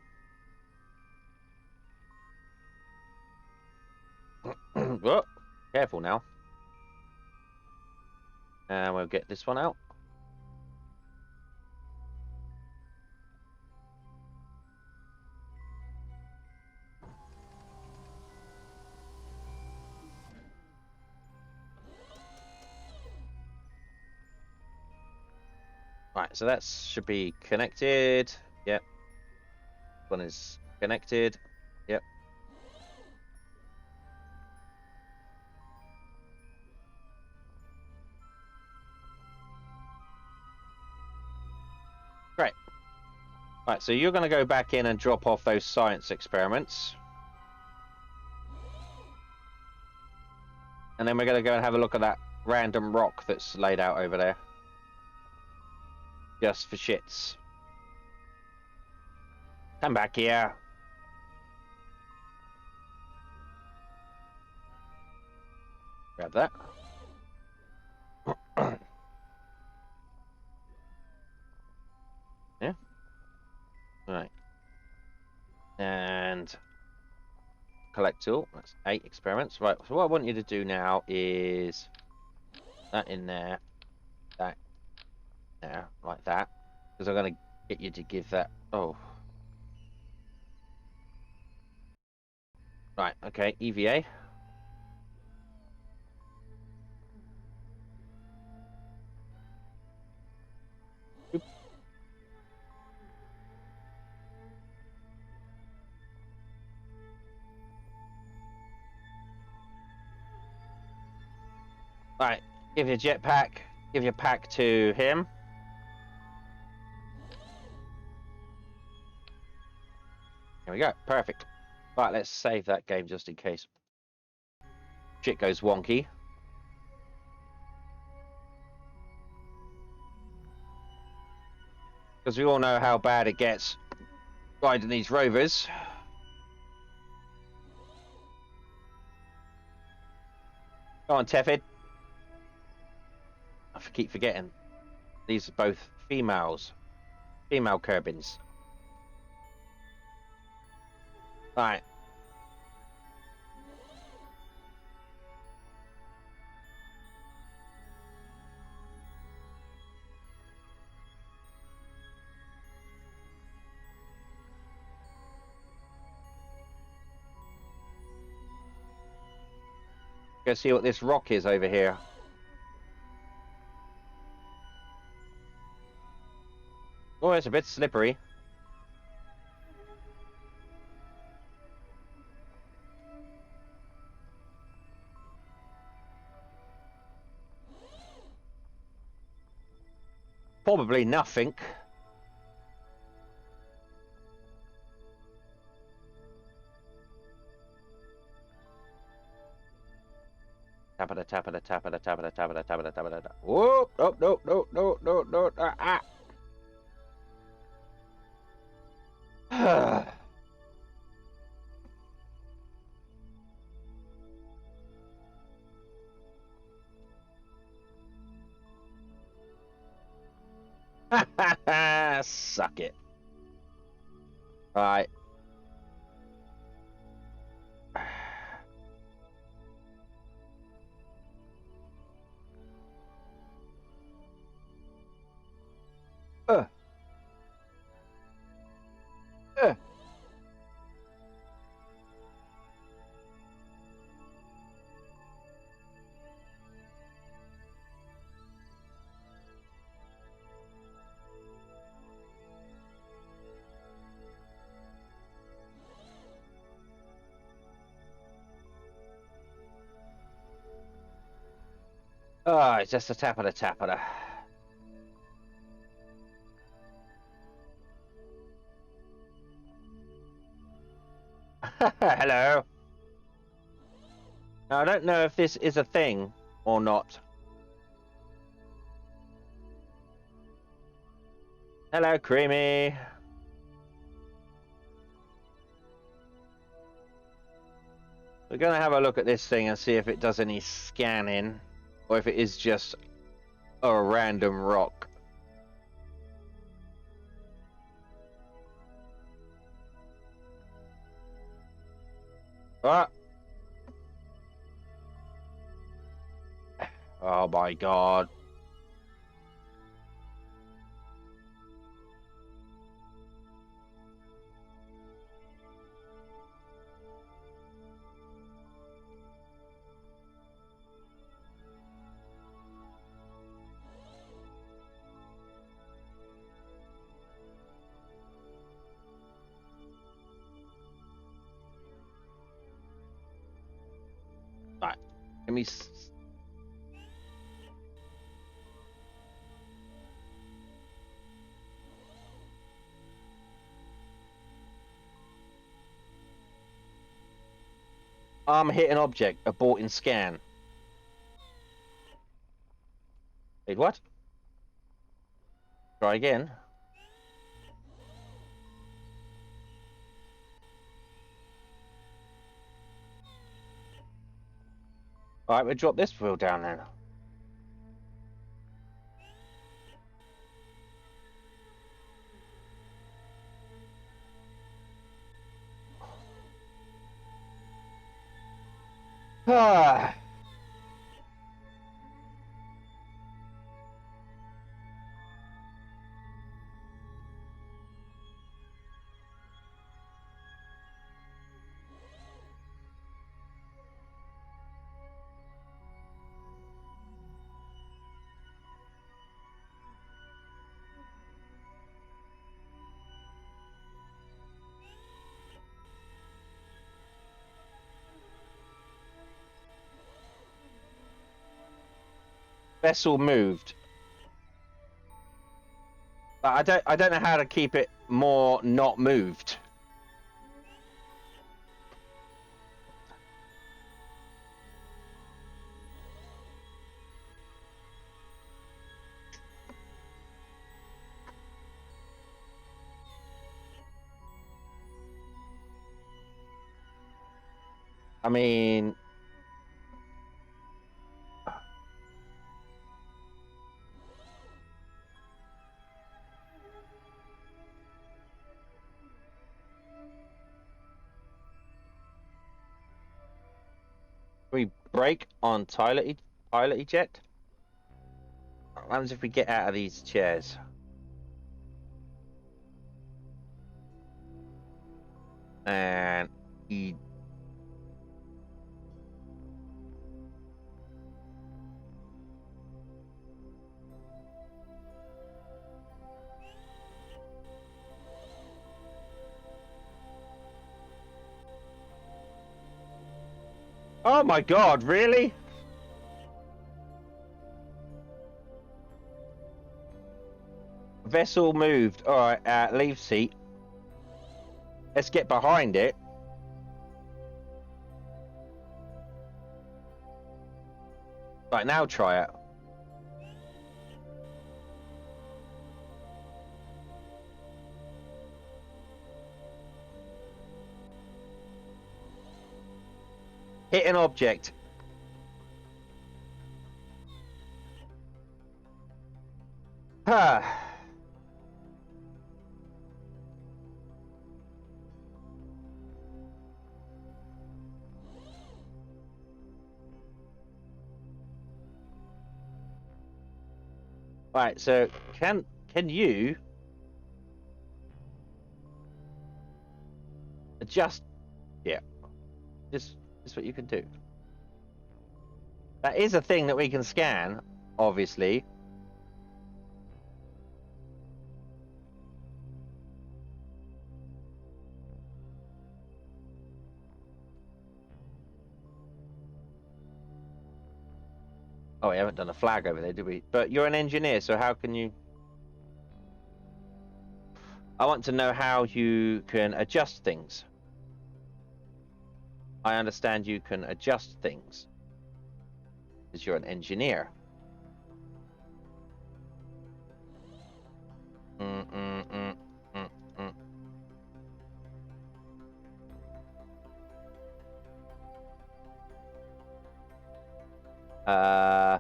Whoa, careful now. And we'll get this one out. Right, so that should be connected. Yep. One is connected. Yep. Great. Right, so you're going to go back in and drop off those science experiments. And then we're going to go and have a look at that random rock that's laid out over there. Just for shits. Come back here. Grab that. Yeah. Right. And collect tool. That's 8 experiments. Right. So what I want you to do now is that in there, that there, like that, because I'm going to get you to give that. Oh. Right. Okay. EVA. Oop. Right. Give your jetpack. Give your pack to him. Here we go. Perfect. Right, let's save that game just in case shit goes wonky. Because we all know how bad it gets riding these rovers. Go on, Tefid. I keep forgetting. These are both females. Female Kerbins. Right. Go see what this rock is over here. Oh, it's a bit slippery. Probably nothing. Tappada, tappada, tappada, tappada, tappada, tappada, tappada. Whoa! Oh, no, no, no, no, no, ah! Suck it. Right. Uh. Uh. Oh, it's just a tappada tappada. Hello. Now, I don't know if this is a thing or not. Hello, Creamy. We're going to have a look at this thing and see if it does any scanning, or if it is just a random rock. What? Oh my god. Right. Let me. Hit an object. Abort in scan. Wait, what? Try again. Alright, we'll drop this wheel down then. Ah. Vessel moved. But I don't know how to keep it more not moved. I mean, we brake on pilot eject. What happens if we get out of these chairs? And oh my god, really? Vessel moved. Alright, leave seat. Let's get behind it. Right, now try it. Hit an object. Ah. Right, so can you adjust? Yeah, this is what you can do. That is a thing that we can scan, obviously. Oh, we haven't done a flag over there, did we? But you're an engineer, so how can you? I want to know how you can adjust things. I understand you can adjust things because you're an engineer. Mm, mm, mm, mm, mm. Uh,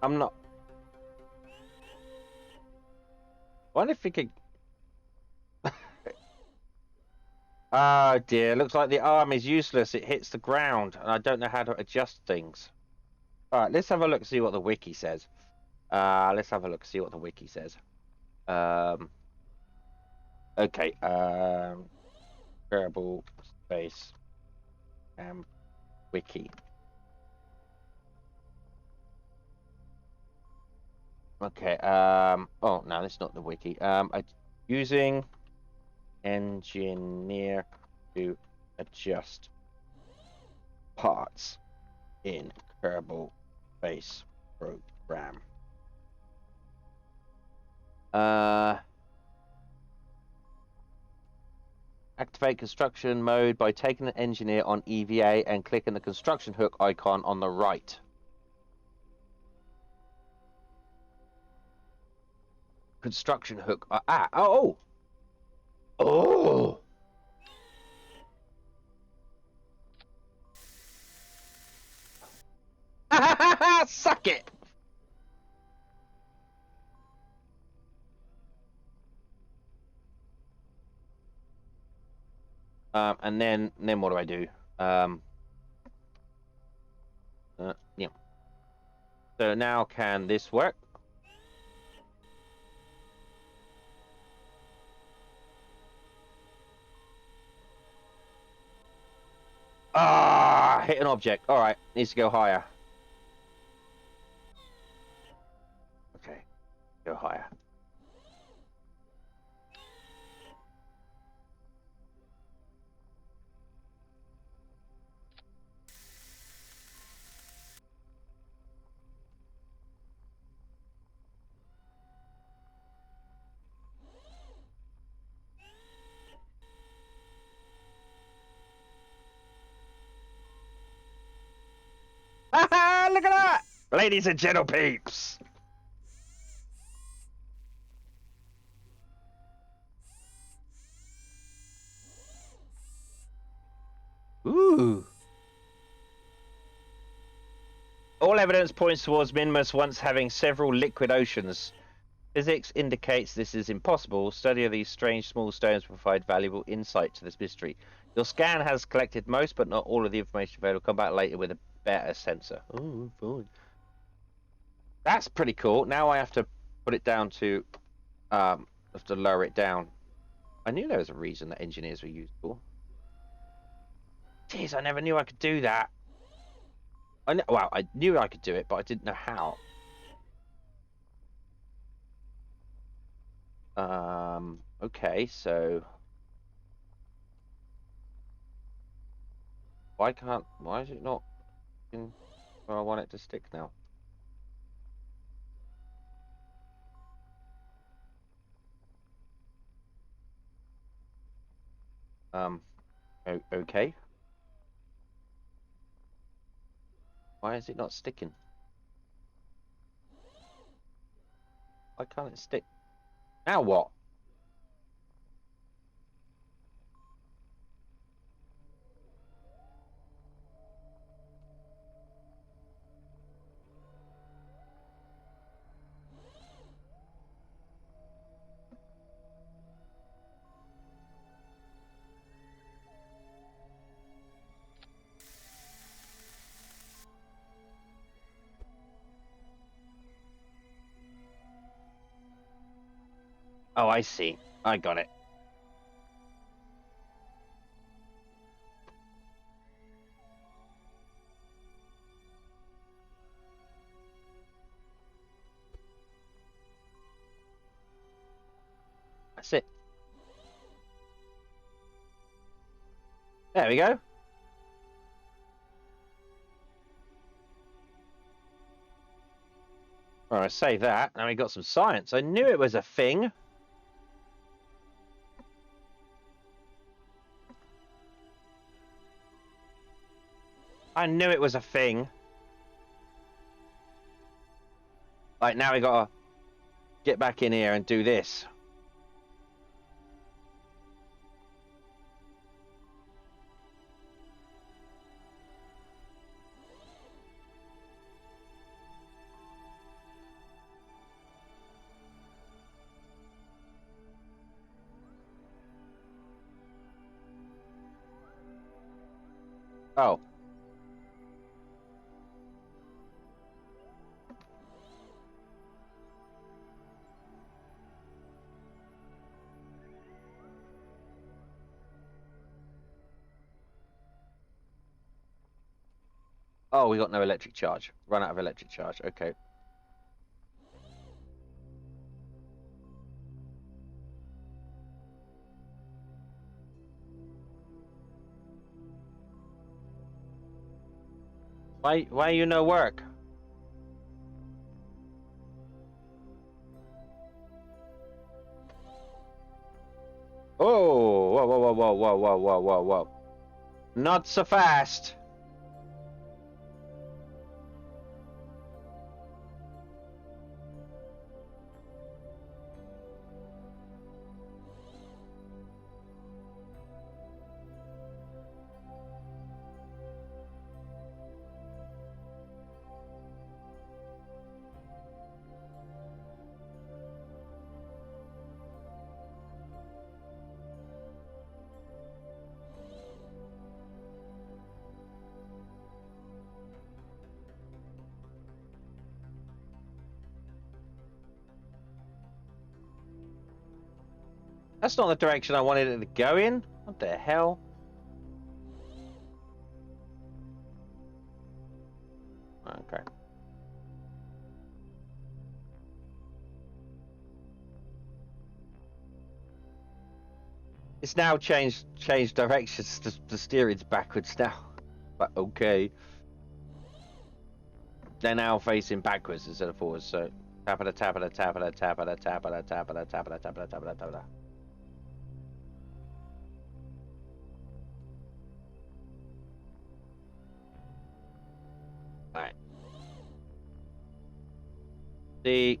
I'm not. I wonder if we could. Oh dear, looks like the arm is useless. It hits the ground, and I don't know how to adjust things. All right, let's have a look, see what the wiki says. Let's have a look, see what the wiki says. Um, okay. Kerbal Space wiki. Okay. Oh no, that's not the wiki. Using engineer to adjust parts in Kerbal Space Program. Activate construction mode by taking an engineer on EVA and clicking the construction hook icon on the right. Construction hook. Oh! Oh! Suck it! And then what do I do? Yeah. So now can this work? Hit an object. All right, needs to go higher. Okay, go higher. Look at that! Ladies and gentle peeps! Ooh. All evidence points towards Minmus once having several liquid oceans. Physics indicates this is impossible. Study of these strange small stones provide valuable insight to this mystery. Your scan has collected most, but not all of the information available. Come back later with a better sensor. Oh, fine. That's pretty cool. Now I have to put it down to, have to lower it down. I knew there was a reason that engineers were useful. Jeez, I never knew I could do that. Well, I knew I could do it, but I didn't know how. Okay, so why is it not in where I want it to stick now? Okay. Why is it not sticking? Why can't it stick? Now what? Oh, I see. I got it. That's it. There we go. All right, save that. Now we got some science. I knew it was a thing. I knew it was a thing. Like, now we gotta get back in here and do this. Oh. Oh, we got no electric charge. Run out of electric charge. Okay. Why you no work? Oh, whoa, whoa, whoa, whoa, whoa, whoa, whoa, whoa, whoa. Not so fast. That's not the direction I wanted it to go in. What the hell? Okay. It's now changed directions. The steering's backwards now. But okay. They're now facing backwards instead of forwards. So tapada tapada tapada tapada tapada tapada tapada tapada tapada tapada. Alright. The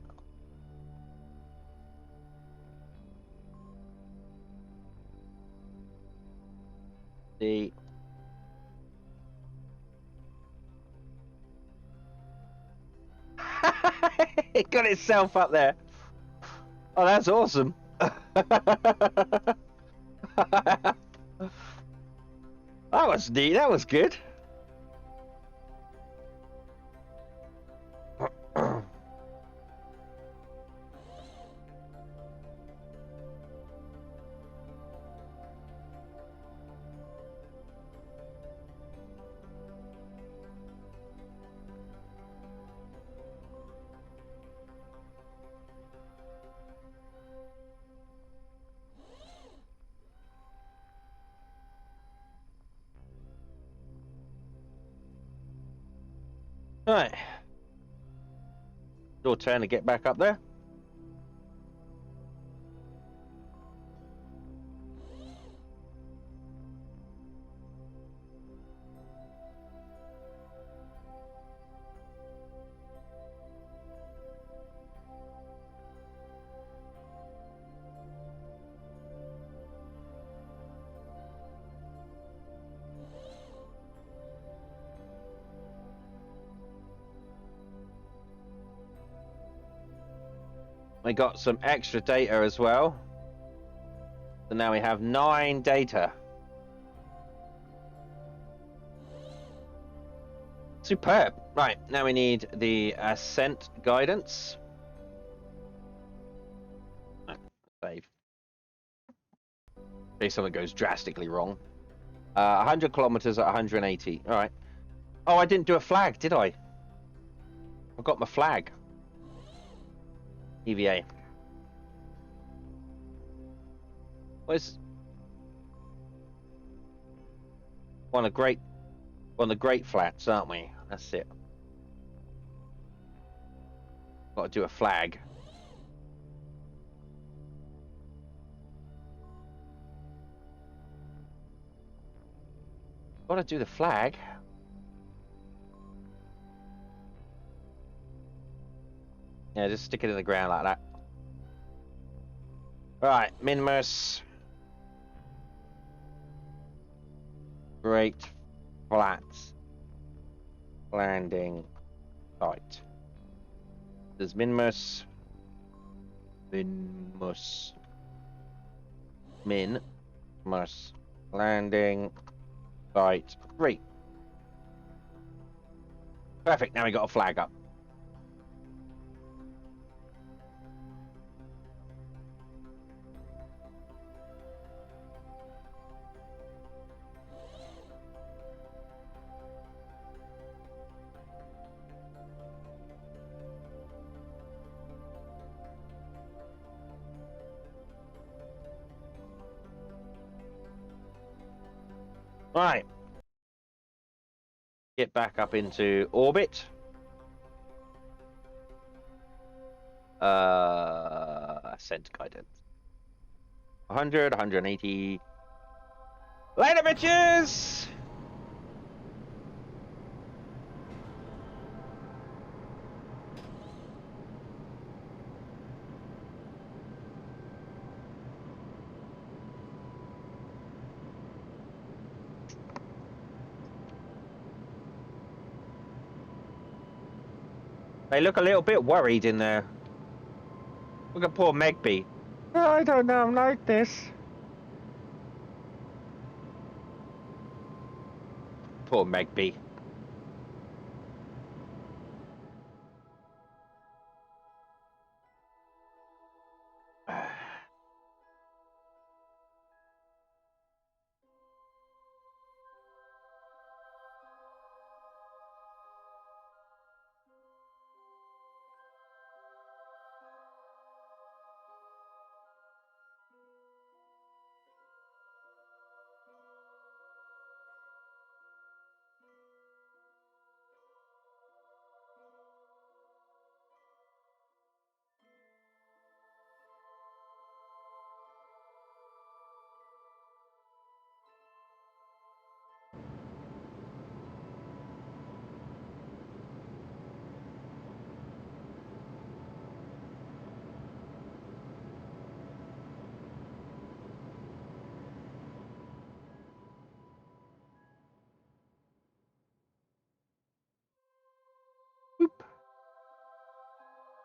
it got itself up there. Oh, that's awesome. That was neat. That was good. Right. Your turn to get back up there. We got some extra data as well. So now we have 9 data. Superb. Right, now we need the ascent guidance. save. In case something goes drastically wrong. 100 kilometers at 180. All right. Oh, I didn't do a flag, did I? I got my flag. EVA. Where's one of the great flats, aren't we? That's it. Got to do a flag. Got to do the flag. Yeah, just stick it in the ground like that. Right, Minmus. Great flats. Landing site. There's Minmus. Minmus. Landing site 3. Perfect, now we got a flag up. Right. Get back up into orbit. Ascent guidance. 100, 180. Later, bitches! They look a little bit worried in there. Look at poor Megby. I don't know, I'm like this. Poor Megby.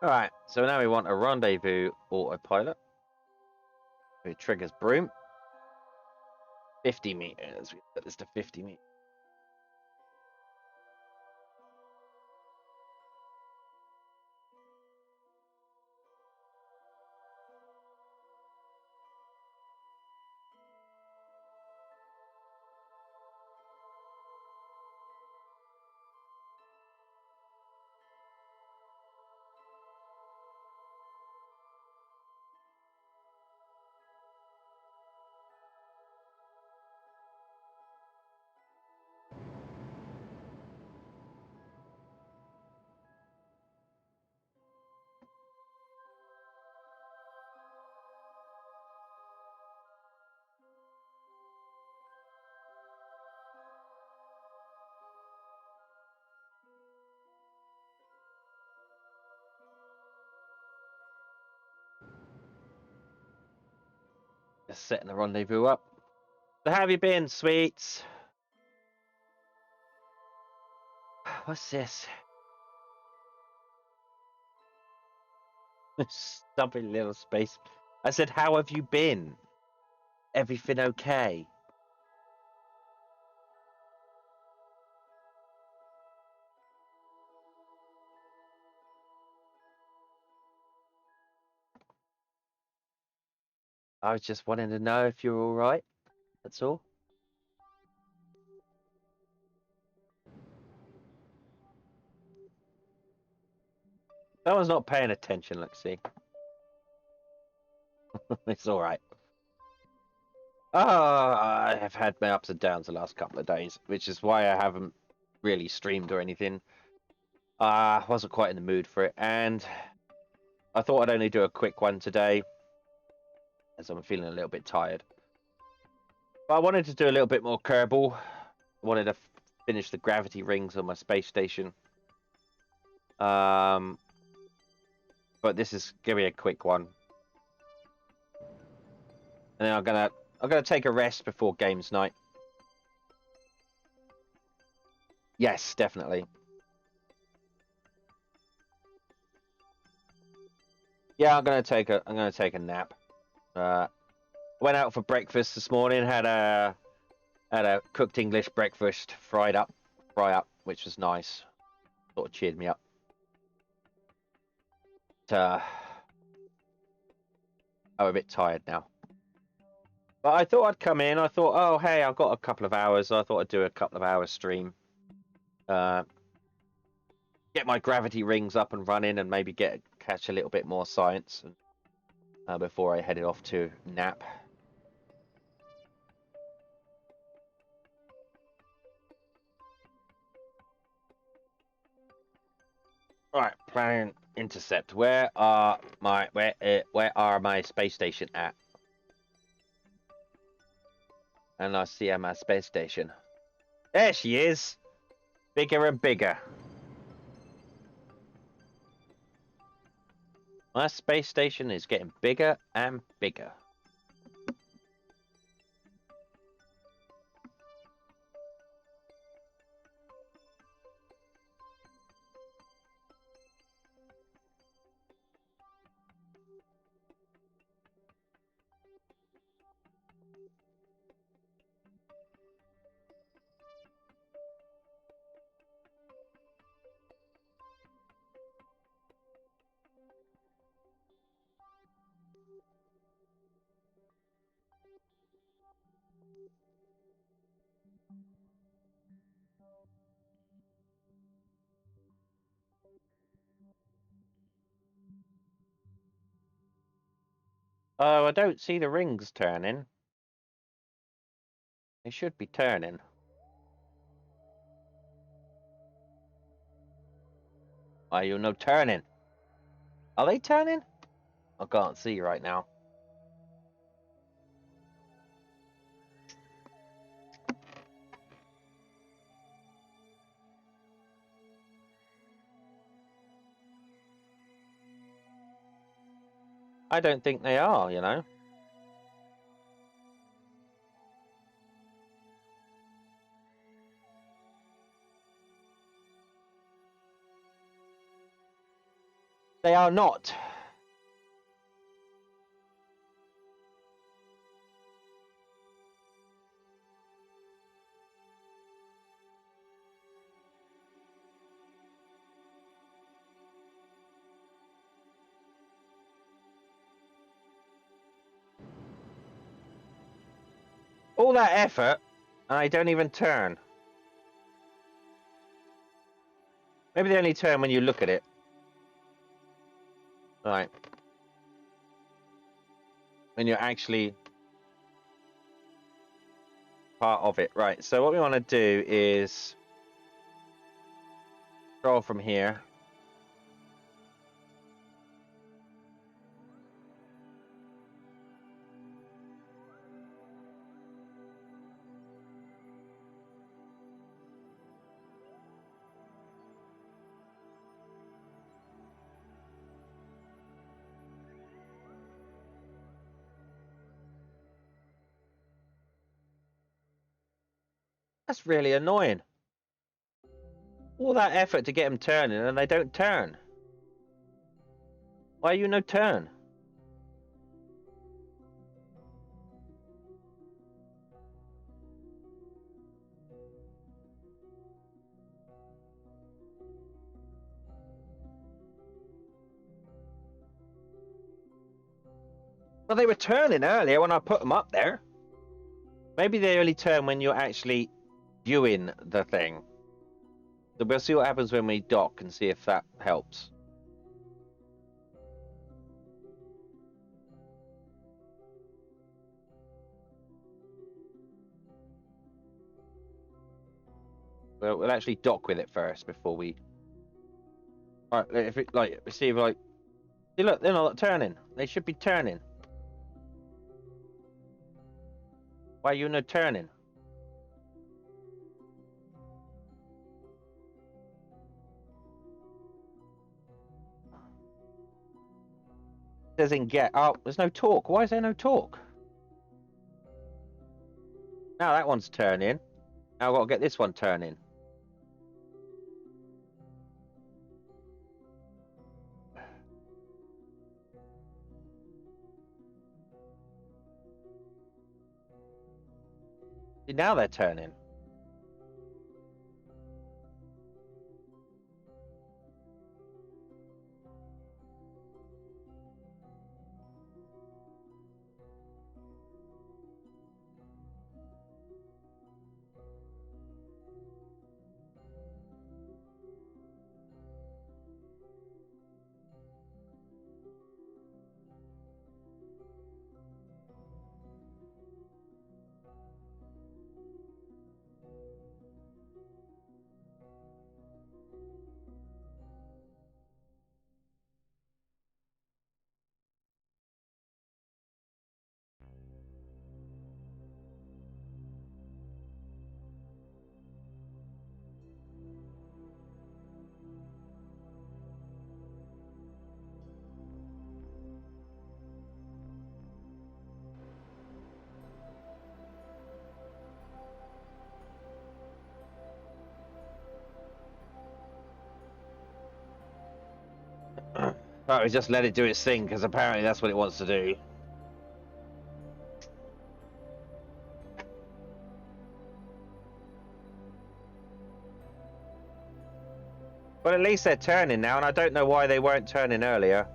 Alright, so now we want a rendezvous autopilot. It triggers broom. 50 meters. We set this to 50 meters. Just setting the rendezvous up. So how have you been, sweets? What's this? Stubby little space. I said, how have you been? Everything okay? I was just wanting to know if you're all right. That's all. Someone's not paying attention, let's see. It's all right. I have had my ups and downs the last couple of days, which is why I haven't really streamed or anything. I wasn't quite in the mood for it, and I thought I'd only do a quick one today, as I'm feeling a little bit tired. But I wanted to do a little bit more Kerbal. I wanted to finish the gravity rings on my space station. But this is gonna be a quick one, and then I'm gonna take a rest before games night. Yes, definitely. Yeah, I'm gonna take a nap. Went out for breakfast this morning. Had a cooked English breakfast, fry up, which was nice. Sort of cheered me up. But, I'm a bit tired now. But I thought I'd come in. I thought, oh hey, I've got a couple of hours. I thought I'd do a couple of hours stream. Get my gravity rings up and running, and maybe catch a little bit more science before I headed off to nap. Right, planning intercept. Where are my space station at? And I see my space station. There she is, bigger and bigger. My space station is getting bigger and bigger. Oh, I don't see the rings turning. They should be turning. Are you no turning? Are they turning? I can't see right now. I don't think they are, you know. They are not. All that effort, and I don't even turn. Maybe they only turn when you look at it. Right. When you're actually part of it. Right, so what we want to do is scroll from here. That's really annoying. All that effort to get them turning and they don't turn. Why are you no turn? Well, they were turning earlier when I put them up there. Maybe they only turn when you're actually viewing the thing. So we'll see what happens when we dock and see if that helps. Well, we'll actually dock with it first before we. All right, if it like, see if like, see, look, they're not turning. They should be turning. Why are you not turning? It says in get. Oh, there's no torque. Why is there no torque? Now that one's turning. Now I've got to get this one turning. See, now they're turning. Right, we just let it do its thing because apparently that's what it wants to do. But at least they're turning now, and I don't know why they weren't turning earlier.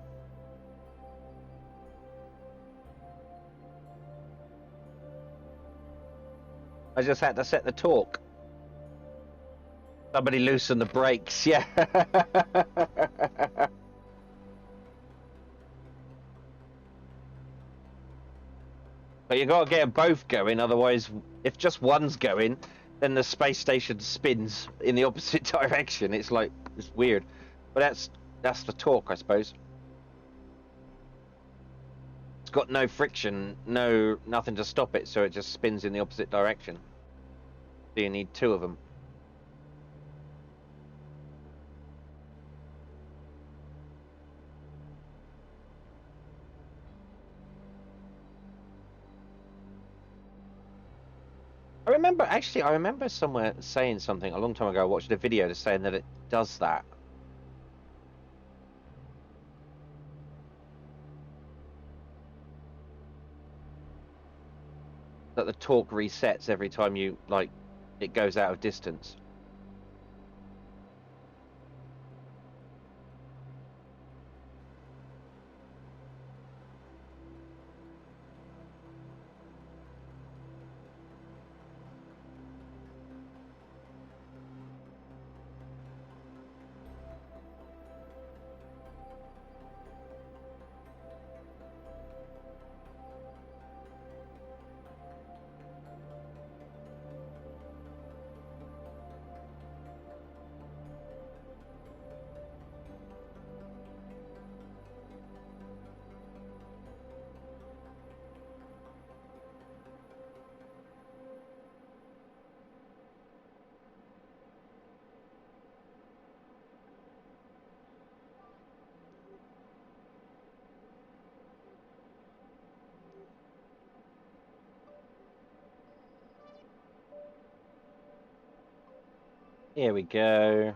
I just had to set the torque. Somebody loosen the brakes, yeah. But you got to get them both going, otherwise, if just one's going, then the space station spins in the opposite direction. It's like, it's weird. But that's the torque, I suppose. It's got no friction, nothing to stop it, so it just spins in the opposite direction. So you need two of them. I remember somewhere saying something a long time ago. I watched a video saying that it does that. That the torque resets every time you, like, it goes out of distance. Here we go.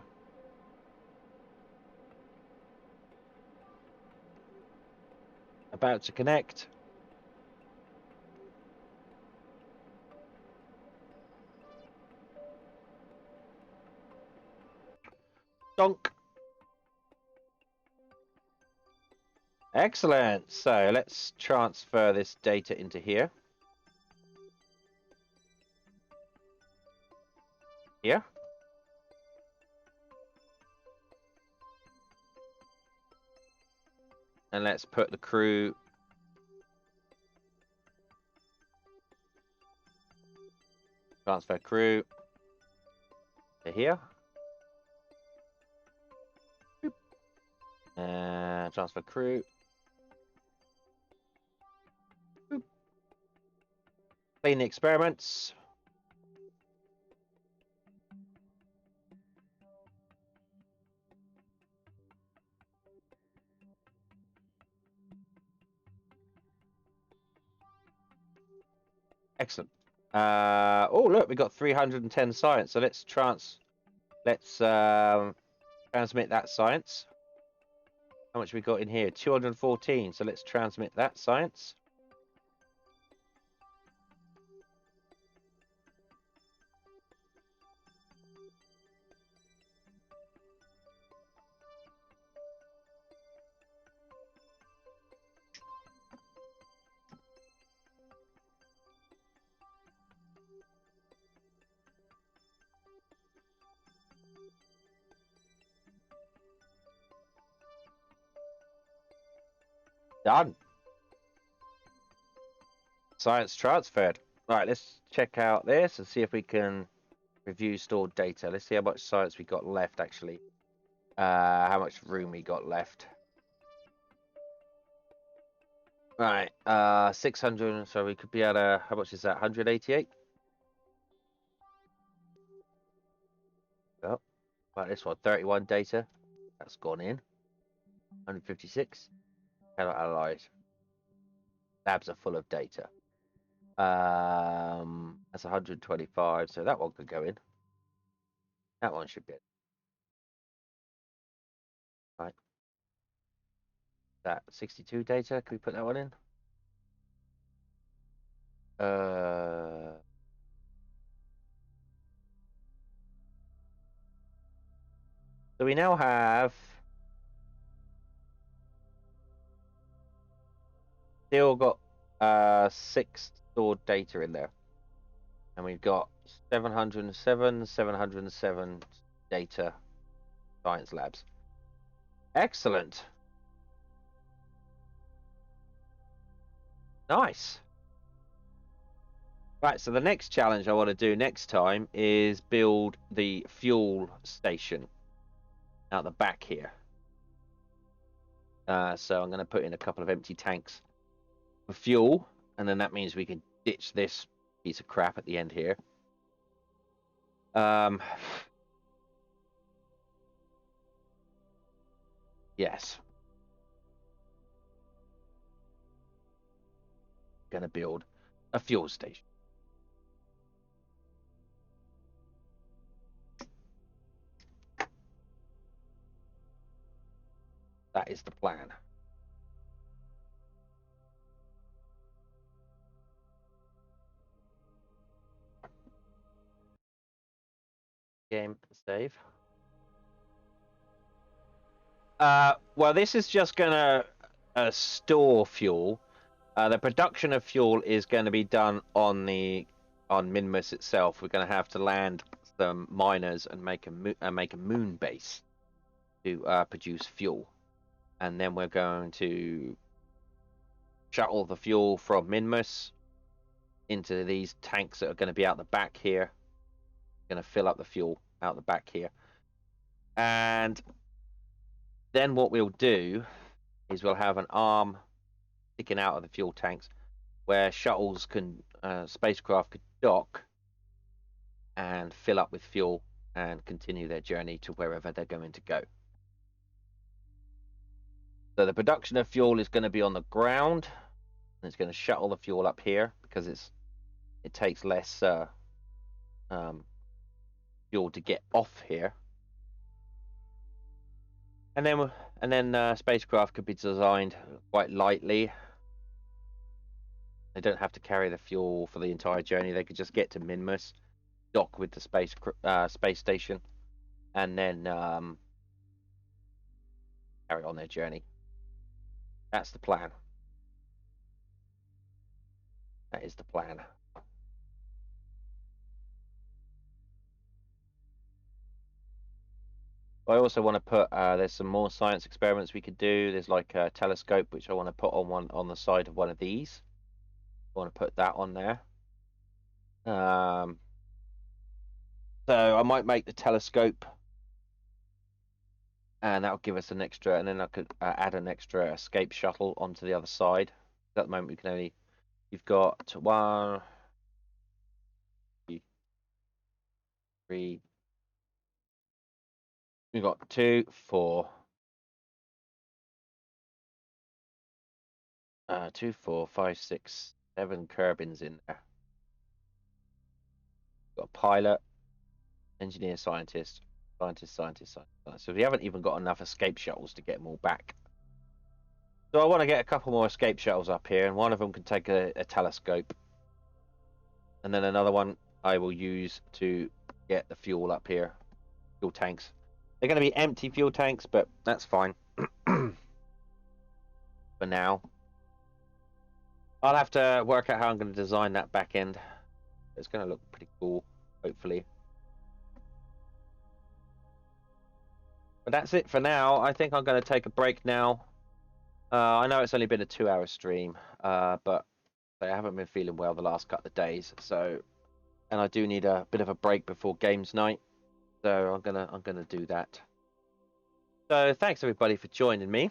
About to connect. Donk. Excellent. So let's transfer this data into here. Here. And let's put the crew transfer crew to here. And transfer crew. Clean the experiments. Excellent. Oh look, we got 310 science. So let's transmit that science. How much we got in here? 214. So let's transmit that science. Done. Science transferred. Right, let's check out this and see if we can review stored data. Let's see how much science we got left, actually. How much room we got left. Right, 600, so we could be at a, how much is that, 188? Oh, right, this one, 31 data. That's gone in. 156. Cannot analyze. Labs are full of data. That's 125, so that one could go in. That one should be it. Right. That 62 data, can we put that one in? So we now have still got 6 stored data in there. And we've got 707 data science labs. Excellent. Nice. Right, so the next challenge I want to do next time is build the fuel station out the back here. So I'm going to put in a couple of empty tanks for fuel, and then that means we can ditch this piece of crap at the end here. Yes. Going to build a fuel station. That is the plan. Game save. Well, this is just gonna store fuel. The production of fuel is going to be done on Minmus itself. We're going to have to land some miners and make a moon base to produce fuel, and then we're going to shuttle the fuel from Minmus into these tanks that are going to be out the back here. Going to fill up the fuel out the back here, and then what we'll do is we'll have an arm sticking out of the fuel tanks where shuttles can spacecraft could dock and fill up with fuel and continue their journey to wherever they're going to go. So the production of fuel is going to be on the ground, and it's going to shuttle the fuel up here because it takes less fuel to get off here. And then spacecraft could be designed quite lightly. They don't have to carry the fuel for the entire journey. They could just get to Minmus, dock with the space station, and then carry on their journey. That's the plan. That is the plan. I also want to put. There's some more science experiments we could do. There's like a telescope which I want to put on the side of one of these. I want to put that on there. So I might make the telescope, and that'll give us an extra. And then I could add an extra escape shuttle onto the other side. At the moment, we can only. You've got 1, 2, 3. We've got 2, 4. 2, 4, 5, 6, 7 Kerbins in there. Got a pilot, engineer, scientist, scientist. So we haven't even got enough escape shuttles to get them all back. So I want to get a couple more escape shuttles up here, and one of them can take a telescope, and then another one I will use to get the fuel up here, fuel tanks. They're going to be empty fuel tanks, but that's fine for now. I'll have to work out how I'm going to design that back end. It's going to look pretty cool, hopefully. But that's it for now. I think I'm going to take a break now. I know it's only been a 2-hour stream, but I haven't been feeling well the last couple of days. So, and I do need a bit of a break before games night. So I'm gonna do that. So thanks everybody for joining me.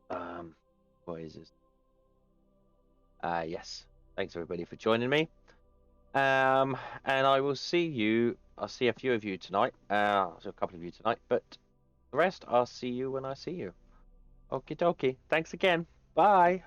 What is this? Yes. Thanks everybody for joining me. And I will see you. I'll see a few of you tonight. I'll see a couple of you tonight, but the rest I'll see you when I see you. Okie dokie. Thanks again. Bye.